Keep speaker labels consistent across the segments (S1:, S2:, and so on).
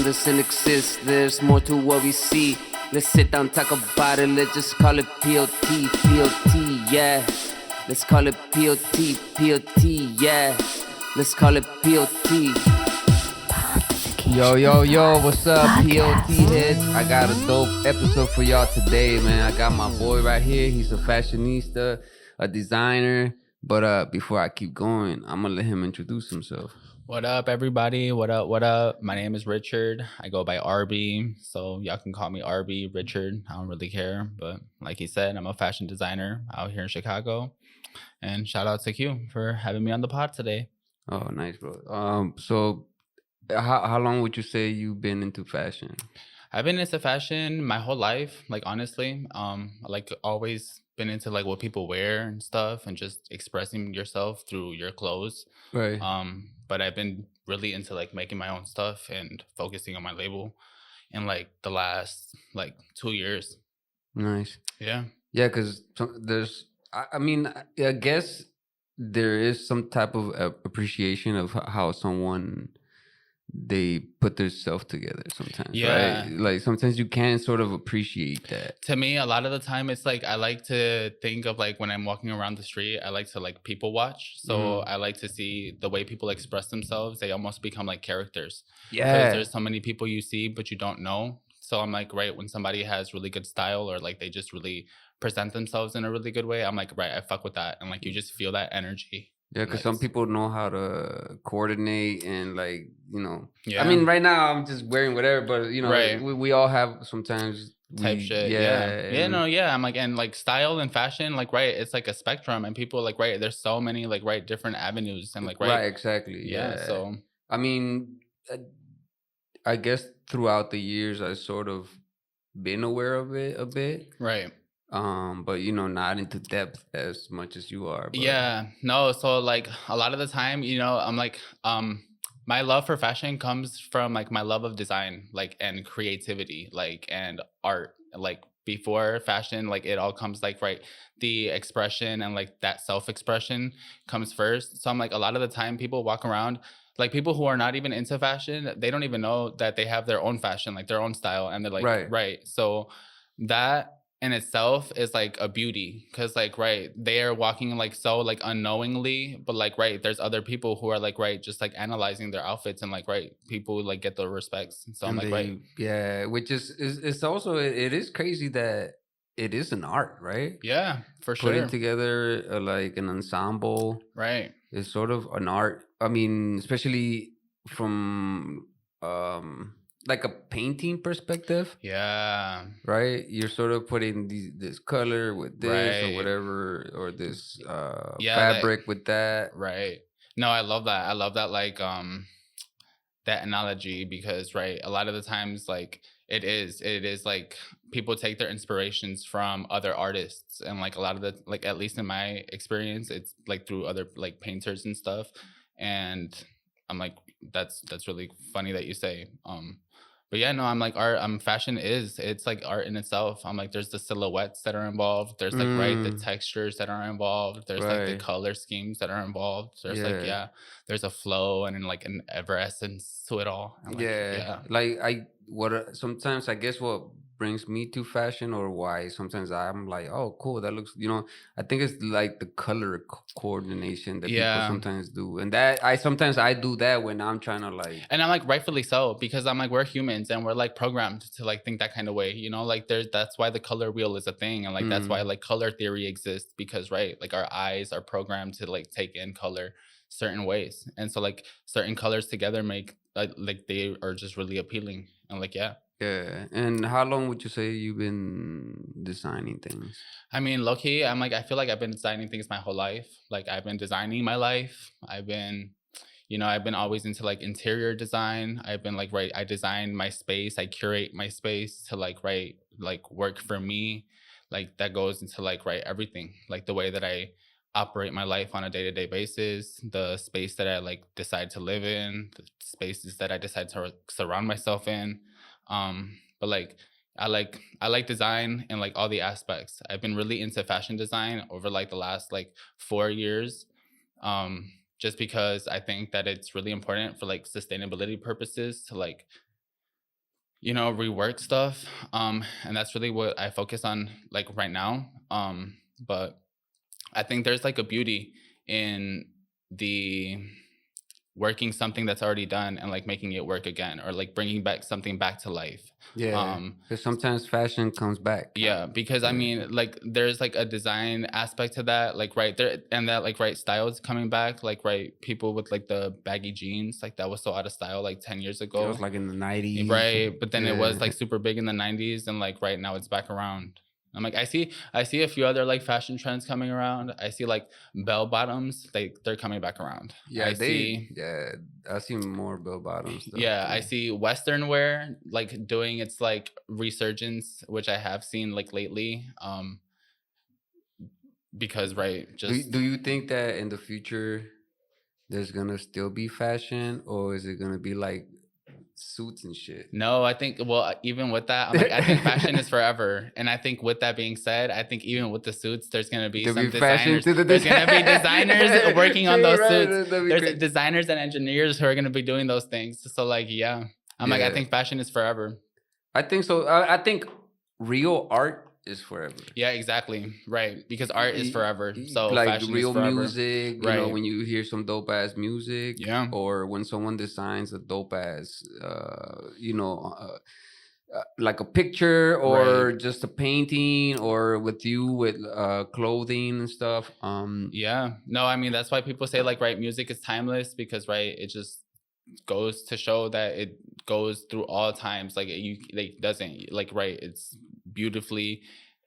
S1: doesn't exist. There's more to what we see. Let's sit down, talk about it. Let's just call it P.O.T. P.O.T. Yeah. Let's call it P.O.T. P.O.T. Yeah. Let's call it P.O.T. Yo, what's up, P.O.T. heads? I got a dope episode for y'all today, man. I got my boy right here. He's a fashionista, a designer. But before I keep going, I'm gonna let him introduce himself.
S2: What up, everybody? What up? My name is Richard. I go by RB, so y'all can call me RB, Richard. I don't really care, but like he said, I'm a fashion designer out here in Chicago. And shout out to Q for having me on the pod today.
S1: Oh, nice, bro. So how long would you say you've been into fashion?
S2: I've been into fashion my whole life, like honestly. Like always been into like what people wear and stuff and just expressing yourself through your clothes.
S1: Right.
S2: But I've been really into like making my own stuff and focusing on my label in like the last like 2 years.
S1: Nice.
S2: Yeah.
S1: Yeah, because there's, I guess there is some type of appreciation of how someone, they put their self together sometimes, right? Like sometimes you can sort of appreciate that.
S2: To me, a lot of the time it's like I like to think of like when I'm walking around the street, I like to like people watch. So I like to see the way people express themselves. They almost become like characters.
S1: Yeah.
S2: Because there's so many people you see but you don't know. So I'm like, right, when somebody has really good style or like they just really present themselves in a really good way, I'm like, right, I fuck with that. And like you just feel that energy.
S1: Yeah, because some people know how to coordinate and like, you know.
S2: Yeah.
S1: I mean, right now I'm just wearing whatever, but you know,
S2: Right.
S1: we all have sometimes
S2: type shit. Yeah. I'm like, and like style and fashion, like, right, it's like a spectrum and people like, right, there's so many like, right, different avenues and like,
S1: right, exactly. Yeah.
S2: So
S1: I mean, I guess throughout the years I sort of been aware of it a bit.
S2: Right.
S1: But you know, not into depth as much as you are. But.
S2: Yeah. No, so like a lot of the time, you know, I'm like, my love for fashion comes from like my love of design, like, and creativity, like, and art. Like before fashion, like it all comes like, right, the expression and like that self-expression comes first. So I'm like, a lot of the time people walk around, like people who are not even into fashion, they don't even know that they have their own fashion, like their own style. And they're like, right. So that in itself is like a beauty because like, right, they are walking like so like unknowingly, but like, right, there's other people who are like, right, just like analyzing their outfits and like, right, people like get the respects. So I'm like, right.
S1: Yeah, which is it's also, it is crazy that it is an art, right?
S2: Yeah, for sure.
S1: Putting together like an ensemble,
S2: right,
S1: is sort of an art. I mean, especially from like a painting perspective.
S2: Yeah.
S1: Right? You're sort of putting this color with this or
S2: Right.
S1: whatever, or this
S2: Yeah,
S1: fabric with that.
S2: Right. No, I love that. I love that like that analogy because, right, a lot of the times like it is like people take their inspirations from other artists and like a lot of the, like, at least in my experience, it's like through other like painters and stuff. And I'm like, that's really funny that you say. But yeah, no, I'm like, art, fashion it's like art in itself. I'm like, there's the silhouettes that are involved. There's like, right, the textures that are involved. There's like the color schemes that are involved. There's like, yeah, there's a flow and like an ever essence to it all. I'm like,
S1: Like sometimes I guess what brings me to fashion, or why sometimes I'm like, oh, cool, that looks, you know, I think it's like the color coordination that people sometimes do, and that sometimes I do that when I'm trying to like,
S2: and I'm like, rightfully so, because I'm like, we're humans and we're like programmed to like think that kind of way, you know, like that's why the color wheel is a thing, and like that's why like color theory exists, because, right, like our eyes are programmed to like take in color certain ways, and so like certain colors together make like they are just really appealing. And like, yeah.
S1: And how long would you say you've been designing things?
S2: I mean, low-key, I'm like, I feel like I've been designing things my whole life. Like I've been designing my life. I've been, you know, I've been always into like interior design. I've been like, right, I design my space, I curate my space to like, right, like work for me. Like that goes into like, right, everything, like the way that I operate my life on a day-to-day basis, the space that I like decide to live in, the spaces that I decide to surround myself in. But like I like design and like all the aspects. I've been really into fashion design over like the last like 4 years. Just because I think that it's really important for like sustainability purposes to like rework stuff. And that's really what I focus on like right now. But I think there's like a beauty in the working something that's already done and like making it work again, or like bringing back something back to life.
S1: Yeah,
S2: um
S1: because sometimes fashion comes back.
S2: yeah, because I
S1: Yeah.
S2: mean, like there's like a design aspect to that, like right there, and that like right style is coming back, like right, people with like the baggy jeans, like that was so out of style like 10 years
S1: It was
S2: ago.
S1: like in the 90s.
S2: Right, but then it was
S1: Yeah.
S2: like super big in the 90s, and like right now it's back around. I'm like, I see a few other like fashion trends coming around. I see like bell bottoms, like they're coming back around.
S1: Yeah,
S2: I see,
S1: I see more bell bottom stuff
S2: yeah, I
S1: too.
S2: see Western wear like doing its like resurgence, which I have seen like lately. Because right,
S1: Do
S2: just
S1: you think that in the future there's gonna still be fashion, or is it gonna be like suits and shit?
S2: no, I think, well, even with that, I'm like, I think fashion is forever. And I think with that being said, I think even with the suits, there's gonna be
S1: There'll
S2: some
S1: be fashion
S2: designers.
S1: to the
S2: There's gonna be designers working on
S1: See,
S2: those
S1: right?
S2: suits.
S1: That'd be
S2: There's
S1: crazy.
S2: designers and engineers who are gonna be doing those things. So like, yeah. I'm like, I
S1: Yeah,
S2: think fashion is forever.
S1: I think so. I think real art is forever.
S2: Yeah, exactly. Right. Because art is forever. So
S1: Like
S2: fashion is
S1: real
S2: forever.
S1: music,
S2: Right.
S1: when you hear some dope ass music,
S2: Yeah.
S1: or when someone designs a dope ass, like a picture, or
S2: Right.
S1: just a painting, or with you with clothing and stuff.
S2: Yeah. No, I mean, that's why people say like, right, music is timeless, because right, it just goes to show that it goes through all times. Like you like doesn't like, right, it's beautifully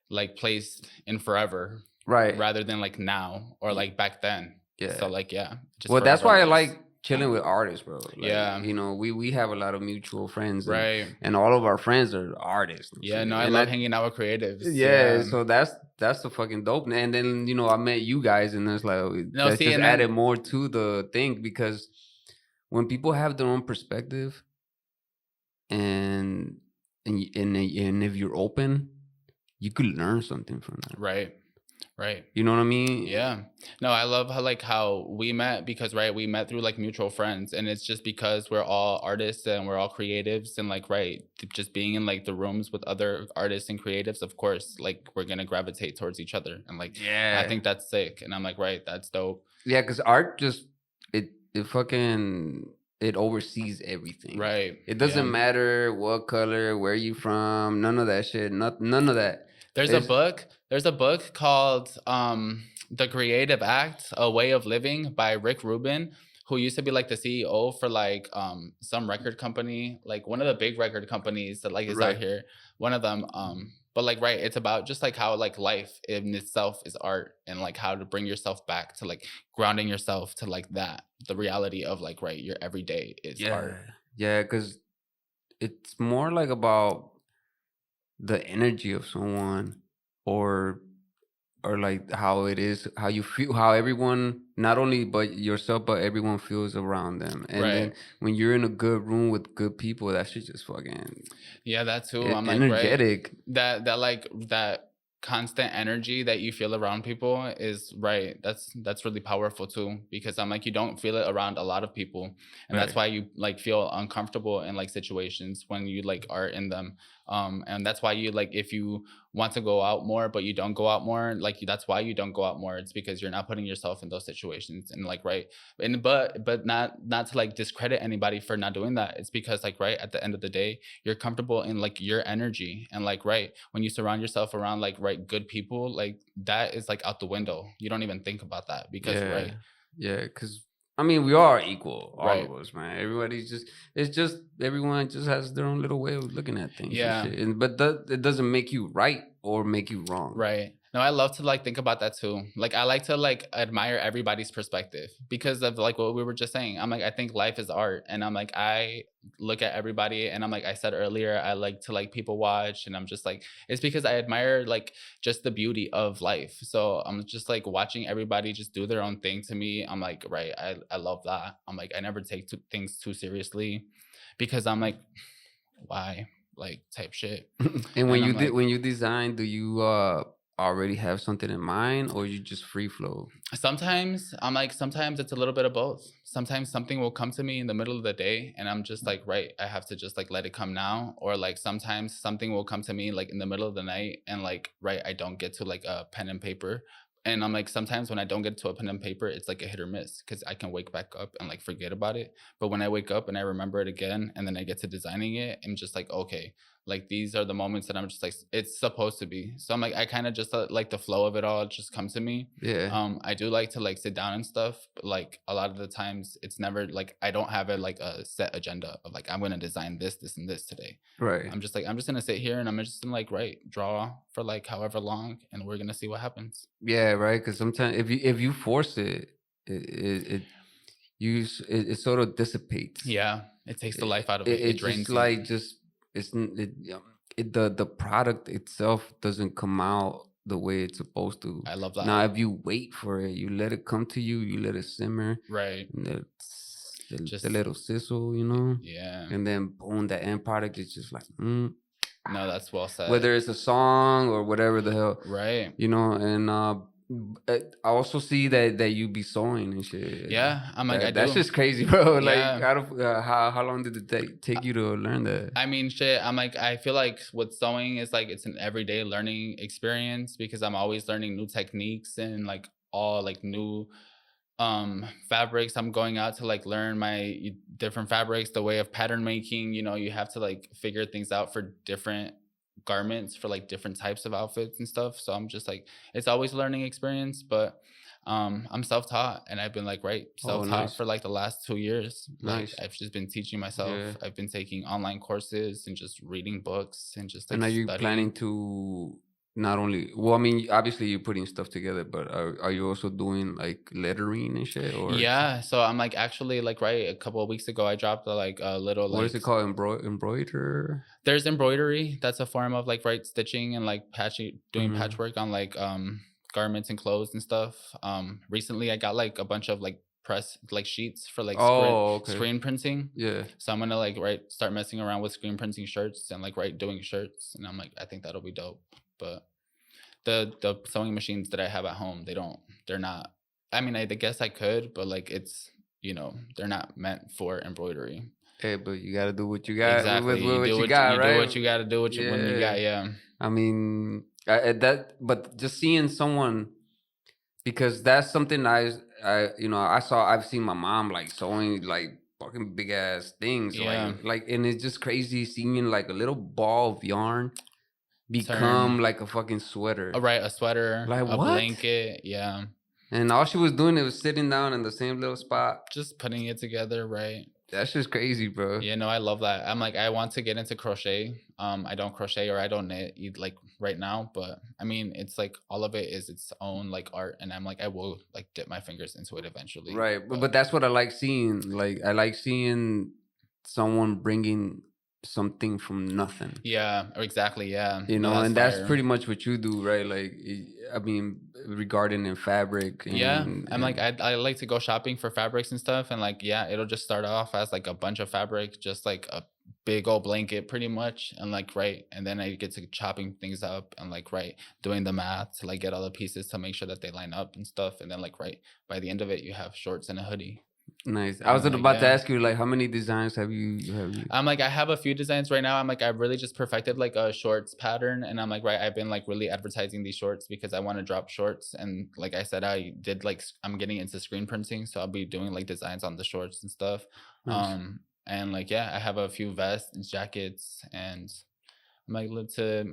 S2: like placed in forever,
S1: Right.
S2: rather than like now or like back then.
S1: Yeah.
S2: So like, yeah, just
S1: Well, that's
S2: forever
S1: why I
S2: lives.
S1: like chilling with artists, bro. Like,
S2: Yeah.
S1: we have a lot of mutual friends, and
S2: Right.
S1: all of our friends are artists and
S2: Yeah,
S1: shit.
S2: no, I
S1: And
S2: love hanging out with creatives.
S1: yeah,
S2: Yeah.
S1: so that's the fucking dope. And then I met you guys, and it's like
S2: No,
S1: that
S2: see,
S1: just
S2: and
S1: added
S2: then
S1: more to the thing, because when people have their own perspective, and and if you're open, you could learn something from that.
S2: right. Right.
S1: You know what I mean?
S2: Yeah. No, I love how we met, because right, we met through like mutual friends, and it's just because we're all artists and we're all creatives, and like right, just being in like the rooms with other artists and creatives, of course, like we're going to gravitate towards each other, and like I
S1: Yeah.
S2: think that's sick, and I'm like, right, that's dope.
S1: Yeah, because art just it fucking it oversees everything.
S2: Right.
S1: It doesn't
S2: Yeah.
S1: matter what color, where you from, none of that shit. None of that. It's
S2: There's a book called The Creative Act: A Way of Living by Rick Rubin, who used to be like the CEO for like some record company, like one of the big record companies that like is out
S1: right.
S2: here. One of them. But like right, it's about just like how like life in itself is art, and like how to bring yourself back to like grounding yourself to like that, the reality of like right, your everyday is
S1: Yeah.
S2: art.
S1: Yeah, because it's more like about the energy of someone, or like how it is, how you feel, how everyone, not only but yourself, but everyone feels around them. And
S2: Right.
S1: then when you're in a good room with good people, that shit just fucking
S2: Yeah, that too. I'm like, right,
S1: energetic.
S2: that constant energy that you feel around people is right. That's really powerful too, because I'm like, you don't feel it around a lot of people, and that's
S1: Right.
S2: why you like feel uncomfortable in like situations when you like are in them. And that's why you like, if you want to go out more but you don't go out more, like that's why you don't go out more. It's because you're not putting yourself in those situations, and like right, and but not to like discredit anybody for not doing that. It's because like right, at the end of the day, you're comfortable in like your energy, and like right, when you surround yourself around like right good people, like that is like out the window. You don't even think about that, because
S1: Yeah.
S2: right.
S1: Yeah, because I mean, we are equal, all
S2: Right.
S1: of us, man. Everybody's just, it's just everyone just has their own little way of looking at things and
S2: Yeah.
S1: shit. But it doesn't make you right or make you wrong.
S2: Right. No, I love to like think about that too. Like I like to like admire everybody's perspective, because of like what we were just saying. I'm like, I think life is art, and I'm like, I look at everybody, and I'm like, I said earlier, I like to like people watch, and I'm just like, it's because I admire like just the beauty of life. So I'm just like watching everybody just do their own thing. To me, I'm like, right, I love that. I'm like, I never take things too seriously, because I'm like, why, like type shit.
S1: And
S2: And I'm like,
S1: when you design, do you already have something in mind, or you just free flow?
S2: Sometimes I'm like, sometimes it's a little bit of both. Sometimes something will come to me in the middle of the day and I'm just like, right, I have to just like let it come now. Or like sometimes something will come to me like in the middle of the night and like, right, I don't get to like a pen and paper. And I'm like, sometimes when I don't get to a pen and paper, it's like a hit or miss because I can wake back up and like forget about it. But when I wake up and I remember it again and then I get to designing it, I'm just like, okay, like these are the moments that I'm just like, it's supposed to be. So I'm like, I kind of just like the flow of it all just comes to me.
S1: Yeah.
S2: I do like to like sit down and stuff, but like a lot of the times it's never like I don't have it like a set agenda of like I'm gonna design this, this, and this today.
S1: Right.
S2: I'm just like I'm just gonna sit here and I'm just gonna like write, draw for like however long, and we're gonna see what happens.
S1: Yeah, right. Because sometimes if you force it, it it sort of dissipates.
S2: Yeah, it takes the life out of it. It
S1: It's just
S2: drains you.
S1: like just the product itself doesn't come out the way it's supposed to.
S2: I love
S1: Now,
S2: that.
S1: if you wait for it, you let it come to you, you let it simmer,
S2: Right.
S1: and the
S2: Just
S1: little sizzle, you know,
S2: yeah.
S1: and then boom, the end product is just like,
S2: No, that's well said.
S1: whether it's a song or whatever the hell,
S2: Right.
S1: you know. And I also see that you be sewing and shit.
S2: Yeah, I'm like I
S1: That's
S2: do.
S1: just crazy, bro. Like,
S2: Yeah.
S1: out of how long did it take you to learn that?
S2: I mean, shit. I'm like, I feel like with sewing is like it's an everyday learning experience because I'm always learning new techniques and like all like new fabrics. I'm going out to like learn my different fabrics, the way of pattern making. You know, you have to like figure things out for different garments for like different types of outfits and stuff. So I'm just like, it's always a learning experience, but I'm self-taught and I've been like
S1: Oh,
S2: self-taught
S1: nice,
S2: for like the last 2 years. Like
S1: nice.
S2: I've just been teaching myself.
S1: Yeah.
S2: I've been taking online courses and just reading books and just
S1: And
S2: like
S1: are you planning
S2: studying.
S1: to not only? Well, I mean, obviously you're putting stuff together, but are you also doing like lettering and shit, or
S2: Yeah, so I'm like actually like a couple of weeks ago I dropped like a little
S1: what is
S2: like
S1: it called? Embroider?
S2: there's embroidery. That's a form of like stitching and like patching, doing
S1: Mm-hmm.
S2: patchwork on like garments and clothes and stuff. Recently I got like a bunch of like press like sheets for like
S1: Oh, okay.
S2: screen printing.
S1: Yeah.
S2: So I'm gonna like start messing around with screen printing shirts and like doing shirts, and I'm like I think that'll be dope. But the sewing machines that I have at home, they're not. I mean, I guess I could, but like it's they're not meant for embroidery.
S1: Hey, but you gotta do what you got
S2: Exactly.
S1: with what you got,
S2: You do
S1: right?
S2: what you got to do when you
S1: Yeah.
S2: got yeah.
S1: I mean, but just seeing someone, because that's something I've seen my mom like sewing like fucking big ass things,
S2: Yeah.
S1: and it's just crazy seeing like a little ball of yarn
S2: Turn
S1: become like a fucking sweater.
S2: right, a sweater,
S1: Like,
S2: a
S1: what?
S2: blanket, yeah.
S1: And all she was doing it was sitting down in the same little spot.
S2: Just putting it together, right?
S1: That's just crazy, bro.
S2: Yeah, no, I love that. I'm like, I want to get into crochet. I don't crochet or I don't knit like right now, but I mean, it's like all of it is its own like art, and I'm like, I will like dip my fingers into it eventually.
S1: Right. But that's what I like seeing. Like, I like seeing someone bringing something from nothing.
S2: Yeah, exactly. Yeah,
S1: You
S2: no,
S1: know,
S2: that's
S1: and that's
S2: fire.
S1: pretty much what you do, right? Like, I mean, regarding in fabric
S2: Yeah,
S1: and,
S2: I'm like I like to go shopping for fabrics and stuff, and like yeah, it'll just start off as like a bunch of fabric, just like a big old blanket, pretty much, and like and then I get to chopping things up and like doing the math to like get all the pieces to make sure that they line up and stuff, and then like by the end of it, you have shorts and a hoodie.
S1: nice. I
S2: And
S1: was
S2: I'm like,
S1: about to
S2: yeah.
S1: ask you, like, how many designs have you?
S2: I'm like, I have a few designs right now. I'm like, I've really just perfected like a shorts pattern. And I'm like, I've been like really advertising these shorts because I want to drop shorts. And like I said, I did like, I'm getting into screen printing. So I'll be doing like designs on the shorts and stuff.
S1: Nice.
S2: And like, yeah, I have a few vests and jackets, and I'm like,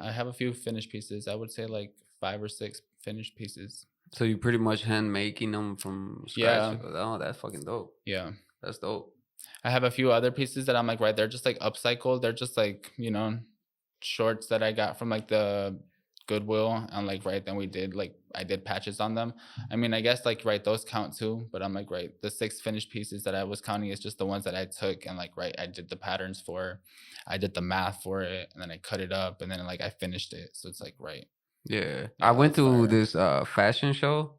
S2: I have a few finished pieces. I would say like 5 or 6 finished pieces.
S1: So you pretty much hand making them from scratch?
S2: Yeah.
S1: Oh, that's fucking dope.
S2: Yeah.
S1: That's dope.
S2: I have a few other pieces that I'm like, they're just like upcycled. They're just like, shorts that I got from like the Goodwill, and like then I did patches on them. I mean, I guess like those count too, but I'm like the 6 finished pieces that I was counting is just the ones that I took and like I did the patterns for, I did the math for it, and then I cut it up, and then like I finished it. So it's like
S1: Yeah.
S2: Yeah,
S1: I went
S2: that's
S1: to
S2: fire.
S1: this fashion show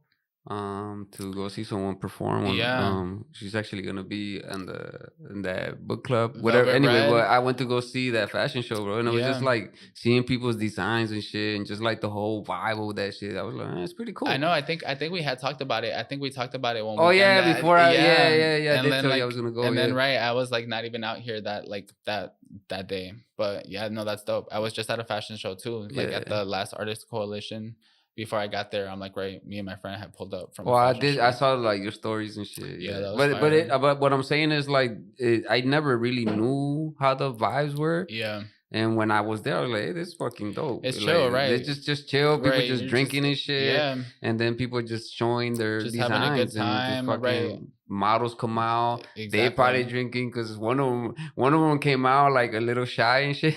S1: to go see someone perform.
S2: Yeah.
S1: She's actually gonna be in that book club, whatever.
S2: Velvet
S1: Anyway, but
S2: Red.
S1: I went to go see that fashion show, bro, and it was just
S2: Yeah.
S1: like seeing people's designs and shit, and just like the whole vibe of that shit. I was like, it's pretty cool.
S2: I know. I think we had talked about it. I think we talked about it one
S1: Oh
S2: weekend.
S1: yeah, before I
S2: Yeah.
S1: I
S2: And
S1: did
S2: then
S1: tell you I
S2: like,
S1: was gonna go.
S2: and then
S1: Yeah.
S2: right, I was like not even out here that day. But yeah, no, that's dope. I was just at a fashion show too, like at
S1: Yeah.
S2: the last Artist Coalition. Before I got there, I'm like, right, me and my friend had pulled up from
S1: Well,
S2: a
S1: I
S2: fashion
S1: did. I
S2: show.
S1: saw like your stories and shit.
S2: Yeah,
S1: Yeah,
S2: that was
S1: but what I'm saying is like I never really knew how the vibes were.
S2: Yeah.
S1: And when I was there, I was like, hey, this is fucking dope.
S2: It's
S1: Like,
S2: chill, right?
S1: let's just chill. People
S2: Right.
S1: just
S2: You're
S1: drinking and shit.
S2: Yeah.
S1: And then people just showing their
S2: Just having a good
S1: designs and just
S2: time,
S1: fucking
S2: right?
S1: models come out.
S2: Exactly.
S1: They probably drinking because one of them came out like a little shy and shit.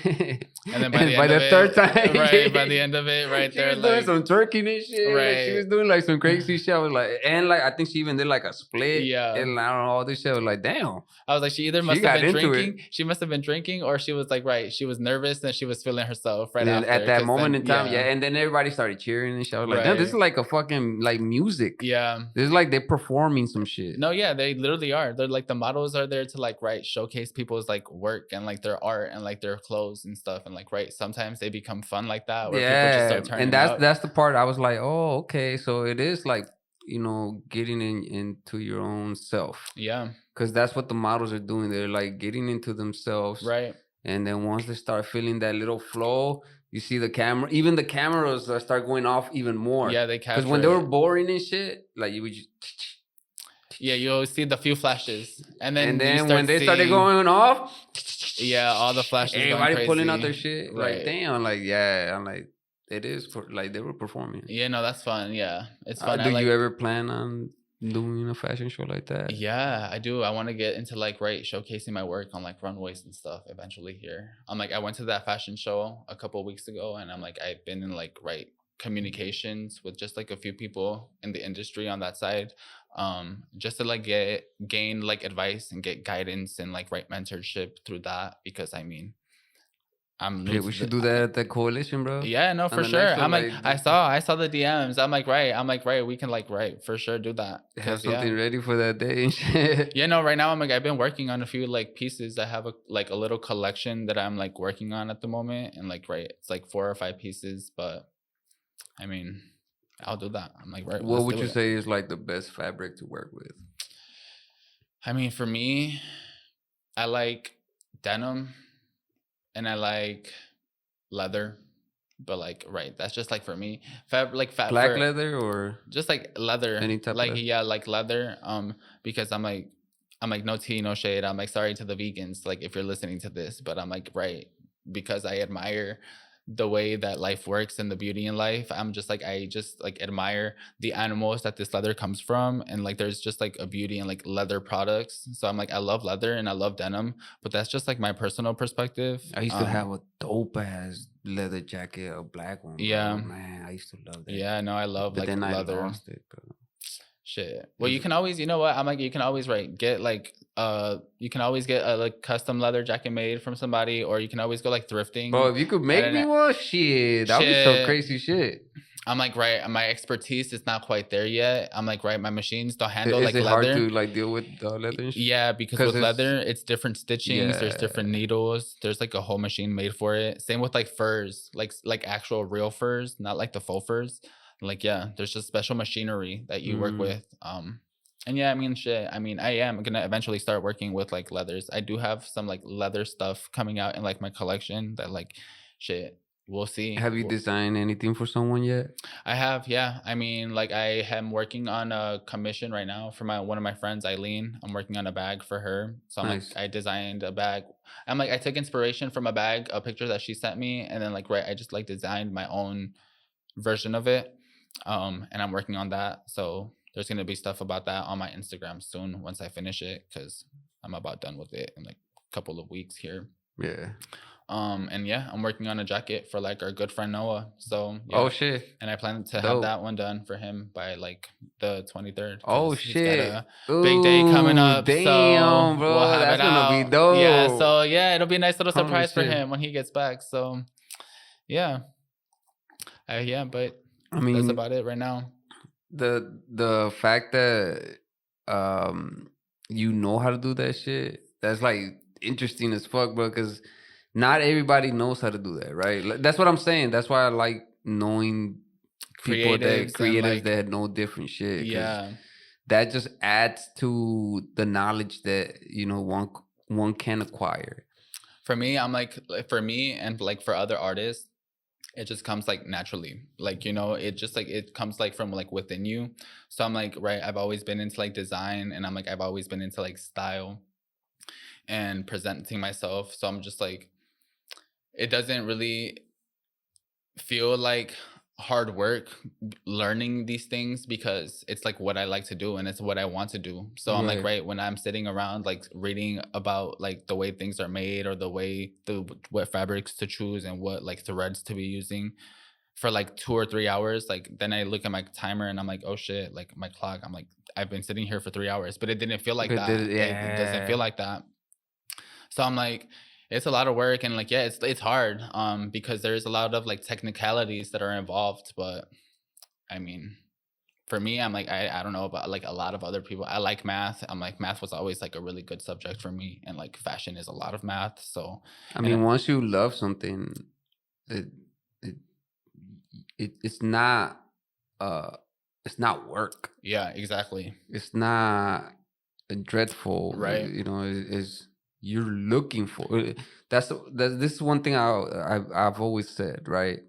S2: And then
S1: by the third time,
S2: right? By the end of it, right
S1: she
S2: there,
S1: was doing
S2: like
S1: some twerking and shit.
S2: Right.
S1: She was doing like some crazy shit. I was like, and like I think she even did like a split.
S2: Yeah.
S1: And I don't know, all this shit. I was like, damn.
S2: I was like, she either must
S1: She
S2: have
S1: got
S2: been
S1: into it.
S2: drinking. She must have been drinking, or she was like, right, she was nervous and she was feeling herself right
S1: And
S2: after.
S1: at that
S2: 'cause
S1: moment
S2: then-
S1: in time, yeah. And then everybody started cheering and shit. I was like,
S2: Right.
S1: damn, this is like a fucking like music.
S2: Yeah.
S1: This is like they're performing some shit.
S2: No, yeah, they literally are. They're like, the models are there to like, right, showcase people's like work and like their art and like their clothes and stuff. And like, right, sometimes they become fun like that, where people just start turning
S1: and
S2: up.
S1: that's the part I was like, oh, okay, so it is like, you know, getting into your own self.
S2: Yeah.
S1: Because that's what the models are doing. They're like getting into themselves.
S2: Right.
S1: And then once they start feeling that little flow, you see the camera, even the cameras start going off even more.
S2: Yeah, they capture.
S1: Because when they were boring and shit, like you would just.
S2: Yeah, you'll see the few flashes, and then
S1: when they started going off,
S2: yeah, all the flashes.
S1: Everybody pulling out their shit.
S2: Right.
S1: Like damn, like yeah, I'm like it is like they were performing.
S2: Yeah, no, that's fun. Yeah, it's fun.
S1: Do you ever plan on doing a fashion show like that?
S2: Yeah, I do. I want to get into like showcasing my work on like runways and stuff eventually here. I'm like, I went to that fashion show a couple of weeks ago, and I'm like, I've been in like communications with just like a few people in the industry on that side, just to like gain like advice and get guidance and like mentorship through that, because I mean,
S1: we should do that at the coalition, bro.
S2: Yeah, no, for sure. I'm like, I saw the DMs. I'm like, right, we can like for sure do that.
S1: Have something ready for that day and shit.
S2: Yeah, no, right now I'm like, I've been working on a few like pieces. I have a little collection that I'm like working on at the moment, and like it's like 4 or 5 pieces, but I mean, I'll do that. I'm like, right.
S1: What would you say is like the best fabric to work with?
S2: I mean, for me, I like denim. And I like leather, but like, right, that's just like for me. Black
S1: leather or
S2: just like leather,
S1: any type
S2: like
S1: of leather?
S2: Yeah, like leather. Because I'm like no tea, no shade. I'm like, sorry to the vegans, like if you're listening to this, but I'm like, right, because I admire the way that life works and the beauty in life. I'm just like, I just like admire the animals that this leather comes from, and like there's just like a beauty in like leather products. So I'm like, I love leather and I love denim, but that's just like my personal perspective.
S1: I used to have a dope ass leather jacket, a black one. Bro.
S2: Yeah,
S1: man, I used to love that.
S2: Yeah, no, I love but like then leather.
S1: I lost it, bro.
S2: Shit. Well, you can always, you know what? I'm like, you can always get like you can always get a like custom leather jacket made from somebody, or you can always go like thrifting.
S1: Bro, if you could make me one, shit, that would be some crazy shit.
S2: I'm like, right, my expertise is not quite there yet. I'm like, right, my machines don't handle like
S1: leather. Is it
S2: hard
S1: to like deal with the leather?
S2: Yeah, because with leather, it's different stitchings. There's different needles. There's like a whole machine made for it. Same with like furs, like actual real furs, not like the faux furs. Like, yeah, there's just special machinery that you work with. And yeah, I mean, shit. I mean, I am gonna eventually start working with like leathers. I do have some like leather stuff coming out in like my collection that like, shit, we'll see.
S1: Have you designed anything for someone yet?
S2: I have, yeah. I mean, like I am working on a commission right now for one of my friends, Eileen. I'm working on a bag for her. So I'm like, I designed a bag. I'm like, I took inspiration from a bag, a picture that she sent me, and then like, right, I just like designed my own version of it. And I'm working on that. So there's gonna be stuff about that on my Instagram soon once I finish it, because I'm about done with it in like a couple of weeks here.
S1: Yeah.
S2: And yeah, I'm working on a jacket for like our good friend Noah. So yeah.
S1: Oh shit.
S2: And I plan to have that one done for him by like the 23rd.
S1: Oh shit.
S2: He's got a big day coming up.
S1: Damn,
S2: so
S1: bro.
S2: We'll have
S1: that's
S2: it out.
S1: Gonna be dope.
S2: Yeah, so yeah, it'll be a nice little surprise for him when he gets back. So yeah. Yeah, but I mean, that's about it right now.
S1: the fact that you know how to do that shit, that's like interesting as fuck, bro, because not everybody knows how to do that, right? That's what I'm saying. That's why I like knowing people that
S2: Creatives and
S1: creatives
S2: like,
S1: that know different shit, because
S2: yeah.
S1: that just adds to the knowledge that one can acquire.
S2: For me, I'm like for me and like for other artists, it just comes like naturally. Like, it just like it comes like from like within you. So I'm like, right, I've always been into like design, and I'm like I've always been into like style and presenting myself. So I'm just like, it doesn't really feel like hard work learning these things, because it's like what I like to do and it's what I want to do. So I'm like,
S1: Right.
S2: right, when I'm sitting around like reading about like the way things are made, or the way what fabrics to choose and what like threads to be using for like 2 or 3 hours, like then I look at my timer and I'm like, oh shit, like my clock, I'm like, I've been sitting here for 3 hours, but it didn't feel like
S1: But
S2: that. It doesn't feel
S1: yeah.
S2: like that. So I'm like, it's a lot of work, and like, yeah, it's hard, because there's a lot of like technicalities that are involved. But I mean, for me, I'm like, I don't know about like a lot of other people. I like math. I'm like, math was always like a really good subject for me, and like fashion is a lot of math. So,
S1: I
S2: and
S1: mean, once you love something, it it, it's not uh work.
S2: yeah, exactly.
S1: It's not dreadful.
S2: Right.
S1: Is you're looking for. That's this is one thing I've always said, right?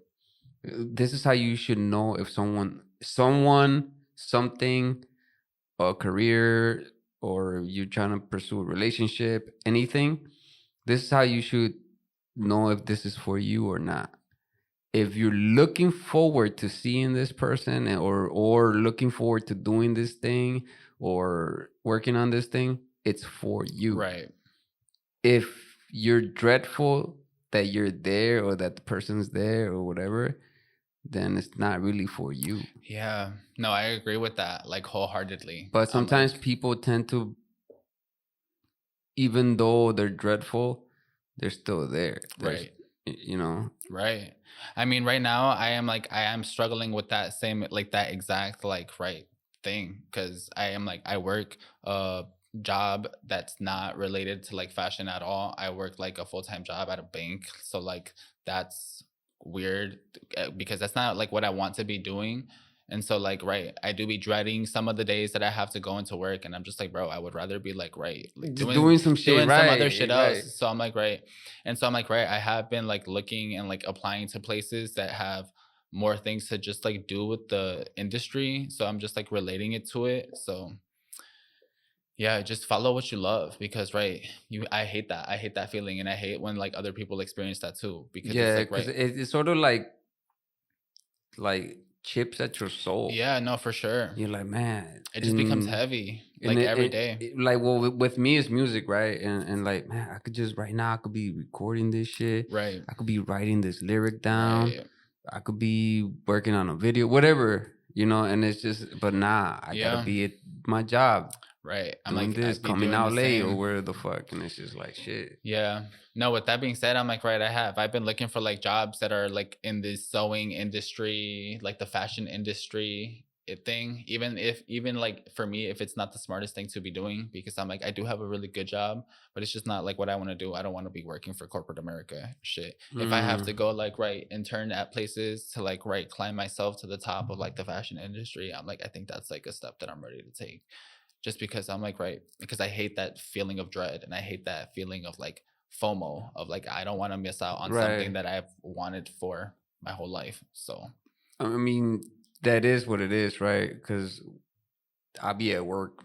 S1: This is how you should know if something, a career, or you're trying to pursue a relationship, anything. This is how you should know if this is for you or not. If you're looking forward to seeing this person, or looking forward to doing this thing or working on this thing, it's for you.
S2: Right.
S1: If you're dreadful that you're there, or that the person's there, or whatever, then it's not really for you.
S2: Yeah. No, I agree with that, like wholeheartedly.
S1: But
S2: I'm
S1: sometimes
S2: like,
S1: people tend to, even though they're dreadful, they're still there. There's,
S2: right.
S1: you know,
S2: Right. I mean, right now I am struggling with that same like that exact like right thing, because I am like I work a job that's not related to like fashion at all. I work like a full-time job at a bank. So like that's weird, because that's not like what I want to be doing. And so like, right, I do be dreading some of the days that I have to go into work, and I'm just like, bro, I would rather be like, right, like
S1: just doing some shit,
S2: doing some other shit
S1: right, right.
S2: else. So I'm like, right. And so I'm like, right, I have been like looking and like applying to places that have more things to just like do with the industry. So I'm just like relating it to it. So yeah, just follow what you love, because right, I hate that. I hate that feeling, and I hate when like other people experience that too, because it's
S1: Yeah,
S2: like,
S1: because
S2: right.
S1: it's sort of like chips at your soul.
S2: Yeah, no, for sure.
S1: You're like, man,
S2: It just becomes heavy
S1: and
S2: like every day.
S1: like, well, with me it's music, right? And like, man, I could just right now I could be recording this shit.
S2: Right.
S1: I could be writing this lyric down.
S2: Right.
S1: I could be working on a video, whatever, and it's just, but nah, I gotta
S2: Yeah.
S1: be at my job
S2: Right. I'm
S1: doing
S2: like,
S1: this,
S2: I'd be
S1: coming
S2: doing the
S1: out late or
S2: same.
S1: where the fuck, and it's just like shit.
S2: Yeah. No, with that being said, I'm like, right, I've been looking for like jobs that are like in the sewing industry, like the fashion industry thing. Even like for me, if it's not the smartest thing to be doing, because I'm like, I do have a really good job, but it's just not like what I want to do. I don't want to be working for corporate America shit. If I have to
S1: Mm,
S2: go like, right, intern at places to like, right, climb myself to the top of like the fashion industry, I'm like, I think that's like a step that I'm ready to take, just because I'm like, right, because I hate that feeling of dread, and I hate that feeling of like FOMO, of like I don't want to miss out on something
S1: right.
S2: that I've wanted for my whole life. So
S1: I mean, that is what it is, right? Because I'll be at work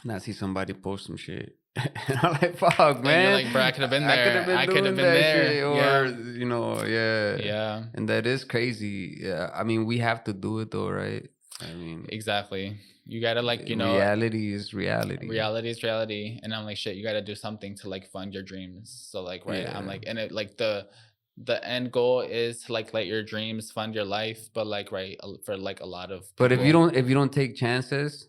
S1: and I see somebody post some shit. And I'm like, fuck,
S2: and you're
S1: man.
S2: like, bro, I could have been
S1: I could have
S2: there.
S1: been
S2: I could have
S1: doing
S2: been
S1: that
S2: there.
S1: shit. Or,
S2: Yeah.
S1: yeah.
S2: Yeah.
S1: And that is crazy. Yeah. I mean, we have to do it though, right? I mean,
S2: Exactly. You gotta like,
S1: reality is reality.
S2: reality is reality. And I'm like, shit, you gotta do something to like fund your dreams. So like, right, I'm
S1: Yeah.
S2: like, and it like the end goal is to like let your dreams fund your life, but like, right, for like a lot of
S1: But
S2: people.
S1: if you don't take chances,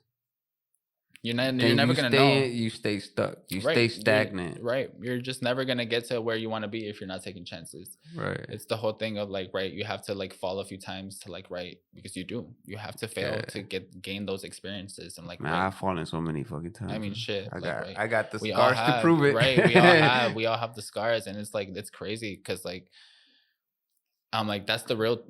S2: You're never gonna know.
S1: You stay stuck. You
S2: Right.
S1: stay stagnant.
S2: Right. You're just never gonna get to where you want to be if you're not taking chances.
S1: Right.
S2: It's the whole thing of like, right, you have to like fall a few times to like, right, because you have to fail to gain those experiences and like,
S1: man,
S2: right.
S1: I've fallen so many fucking times.
S2: I mean, shit.
S1: I got the
S2: we
S1: scars to prove it.
S2: Right. We all have the scars, and it's like it's crazy because like I'm like that's the real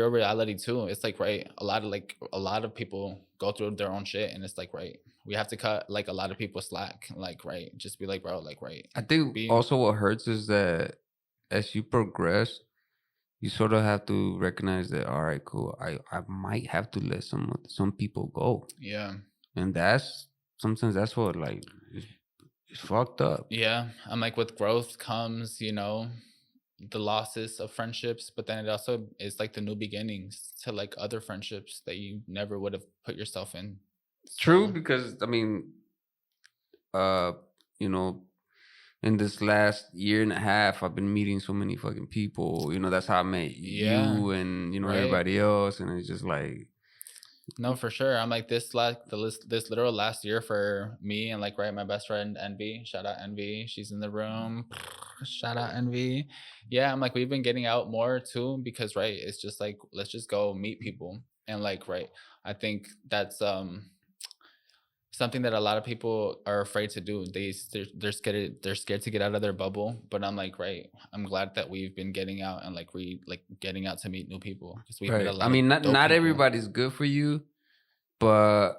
S2: reality too. It's like right, a lot of people go through their own shit, and it's like right, we have to cut like a lot of people slack, like right, just be like bro, like right.
S1: I think also what hurts is that as you progress, you sort of have to recognize that all right, cool. I might have to let some people go.
S2: Yeah,
S1: and sometimes that's what like it's fucked up.
S2: Yeah, I'm like with growth comes the losses of friendships, but then it also is like the new beginnings to like other friendships that you never would have put yourself in.
S1: True, because I mean, you know, in this last year and a half, I've been meeting so many fucking people. That's how I met you and everybody else, and it's just like.
S2: No, for sure. I'm like this literal last year for me and like right, my best friend Envy. Shout out Envy. She's in the room. Shout out Envy. Yeah, I'm like we've been getting out more too because right, it's just like let's just go meet people and like right. I think that's something that a lot of people are afraid to do. They're scared to get out of their bubble. But I'm like right. I'm glad that we've been getting out and like getting out to meet new people because we've met a lot.
S1: I mean, not everybody's good for you, but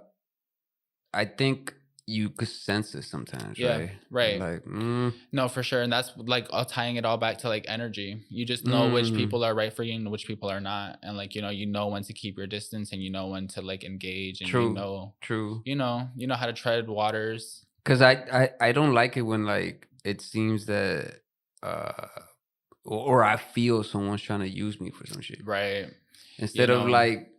S1: I think you could sense it sometimes, right?
S2: Right.
S1: Like,
S2: no, for sure, and that's like tying it all back to like energy. You just know which people are right for you and which people are not, and like you know when to keep your distance and you know when to like engage and
S1: true.
S2: You know how to tread waters.
S1: Because I don't like it when like it seems that or I feel someone's trying to use me for some shit,
S2: right?
S1: Instead of like,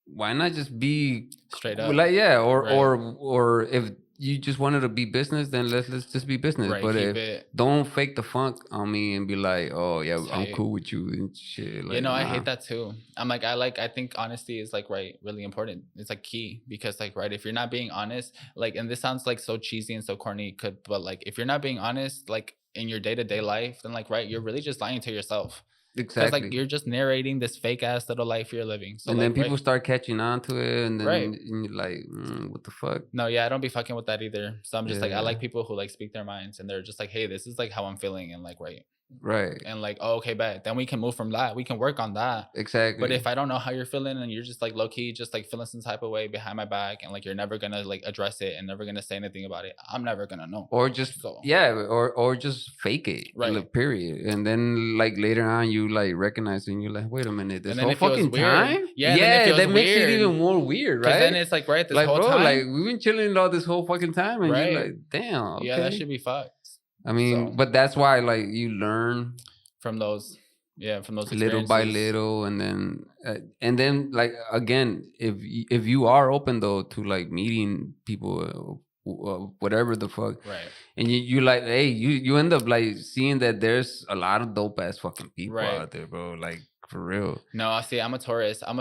S1: why not just be
S2: straight up,
S1: like or if you just wanted to be business, then let's just be business.
S2: Right,
S1: but don't fake the funk on me and be like, oh yeah, I'm cool with you and shit. Like,
S2: I hate that too. I'm like I think honesty is like right, really important. It's like key because like right, if you're not being honest, like, and this sounds like so cheesy and so corny, but like if you're not being honest, like in your day-to-day life, then like right, you're really just lying to yourself.
S1: Exactly.
S2: Because like you're just narrating this fake ass little life you're living. So
S1: and
S2: like,
S1: then people start catching on to it, and then and you're like, what the fuck?
S2: No, yeah, I don't be fucking with that either. So I'm just like, I like people who like speak their minds and they're just like, hey, this is like how I'm feeling, and like
S1: right.
S2: And like, oh, okay, bet. Then we can move from that. We can work on that.
S1: Exactly.
S2: But if I don't know how you're feeling and you're just like low key, just like feeling some type of way behind my back, and like you're never gonna like address it and never gonna say anything about it, I'm never gonna know.
S1: Or just or just fake it.
S2: Right.
S1: Like, period. And then like later on you like recognize it and you're like, wait a minute, this whole fucking
S2: time?
S1: Yeah, that makes it even more weird, right?
S2: Then it's like right, this
S1: like,
S2: whole
S1: bro,
S2: time.
S1: like we've been chilling all this whole fucking time, and you're like, damn. Okay.
S2: Yeah, that should be fucked.
S1: I mean, but that's why like you learn
S2: from those
S1: little by little, and then like again, if you are open though to like meeting people, whatever the fuck,
S2: right,
S1: and you like, hey, you end up like seeing that there's a lot of dope ass fucking people out there, bro, like for real.
S2: No, see, I'm a Taurus, so I'm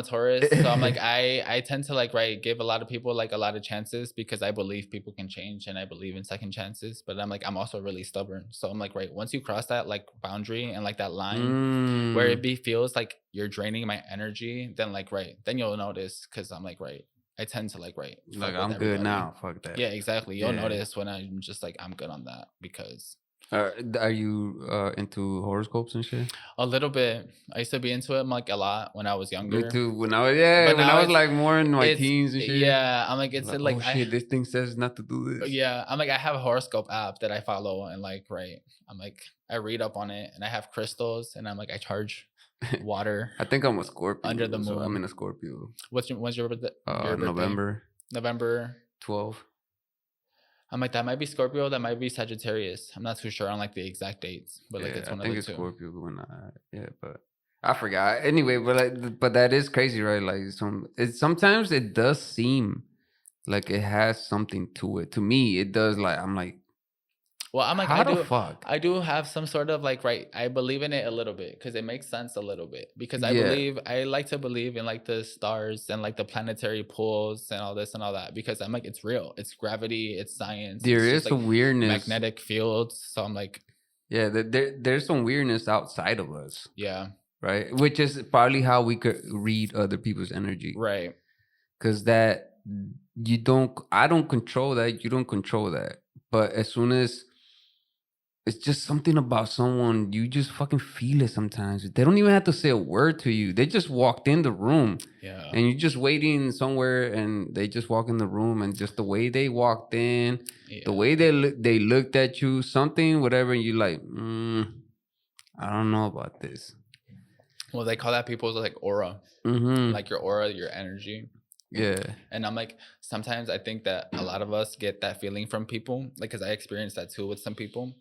S2: like I tend to like give a lot of people like a lot of chances because I believe people can change and I believe in second chances, but I'm like I'm also really stubborn, so I'm like once you cross that like boundary and like that line where it feels like you're draining my energy, then like then you'll notice, because I'm like I tend to like
S1: I'm good now, fuck that.
S2: Yeah, exactly. You'll notice when I'm just like I'm good on that because
S1: are you into horoscopes and shit?
S2: A little bit. I used to be into it like a lot when I was younger.
S1: Me too. When I was like more in my teens and shit.
S2: Yeah, I'm like like
S1: oh shit, this thing says not to do this.
S2: Yeah, I'm like I have a horoscope app that I follow, and like I'm like I read up on it, and I have crystals, and I'm like I charge water.
S1: I think I'm a Scorpio.
S2: Under the moon.
S1: So I'm in a Scorpio.
S2: When's your birthday?
S1: November 12th.
S2: I'm like, that might be Scorpio, that might be Sagittarius. I'm not too sure on like the exact dates, but like it's one of the two. I think it's Scorpio
S1: but I forgot. Anyway, but that is crazy, right? Like sometimes it does seem like it has something to it. To me, it does. Like I'm like,
S2: Well, I'm like,
S1: How the fuck?
S2: I do have some sort of like, right. I believe in it a little bit because it makes sense a little bit because
S1: Yeah,
S2: I like to believe in like the stars and like the planetary pulls and all this and all that because I'm like, it's real. It's gravity. It's science.
S1: there
S2: It's just
S1: is a
S2: like
S1: weirdness.
S2: magnetic fields. So I'm like,
S1: Yeah, there's some weirdness outside of us,
S2: yeah,
S1: right? Which is probably how we could read other people's energy,
S2: right.
S1: because that I don't control that, you don't control that. But as soon as it's just something about someone, you just fucking feel it sometimes. They don't even have to say a word to you. They just walked in the room
S2: Yeah.
S1: and you're just waiting somewhere and they just walk in the room and just the way they walked in, the
S2: Yeah.
S1: way they looked at you, something, whatever, and you're like, I don't know about this.
S2: Well, they call that people's like aura,
S1: Mm-hmm.
S2: like your aura, your energy.
S1: Yeah.
S2: And I'm like, sometimes I think that a lot of us get that feeling from people, like, because I experienced that too with some people.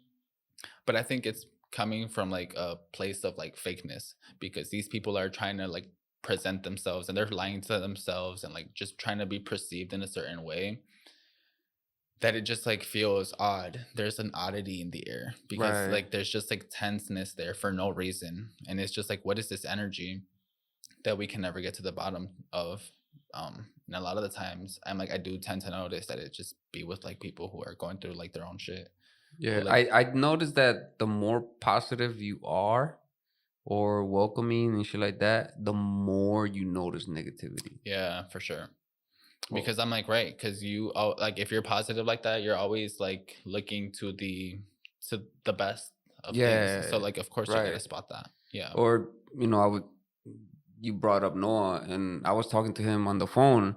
S2: But I think it's coming from like a place of like fakeness because these people are trying to like present themselves and they're lying to themselves and like just trying to be perceived in a certain way that it just like feels odd. There's an oddity in the air because
S1: Right.
S2: like there's just like tenseness there for no reason. And it's just like, what is this energy that we can never get to the bottom of? And a lot of the times I'm like, I do tend to notice that it just be with like people who are going through like their own shit. Who,
S1: Yeah.
S2: like,
S1: I noticed that the more positive you are or welcoming and shit like that, the more you notice negativity.
S2: yeah, for sure.
S1: Well,
S2: Because I'm like, right, because like if you're positive like that, you're always like looking to the best of things. So
S1: yeah,
S2: like, of course, you're gonna
S1: right.
S2: spot that. Yeah,
S1: Or, you brought up Noah, and I was talking to him on the phone,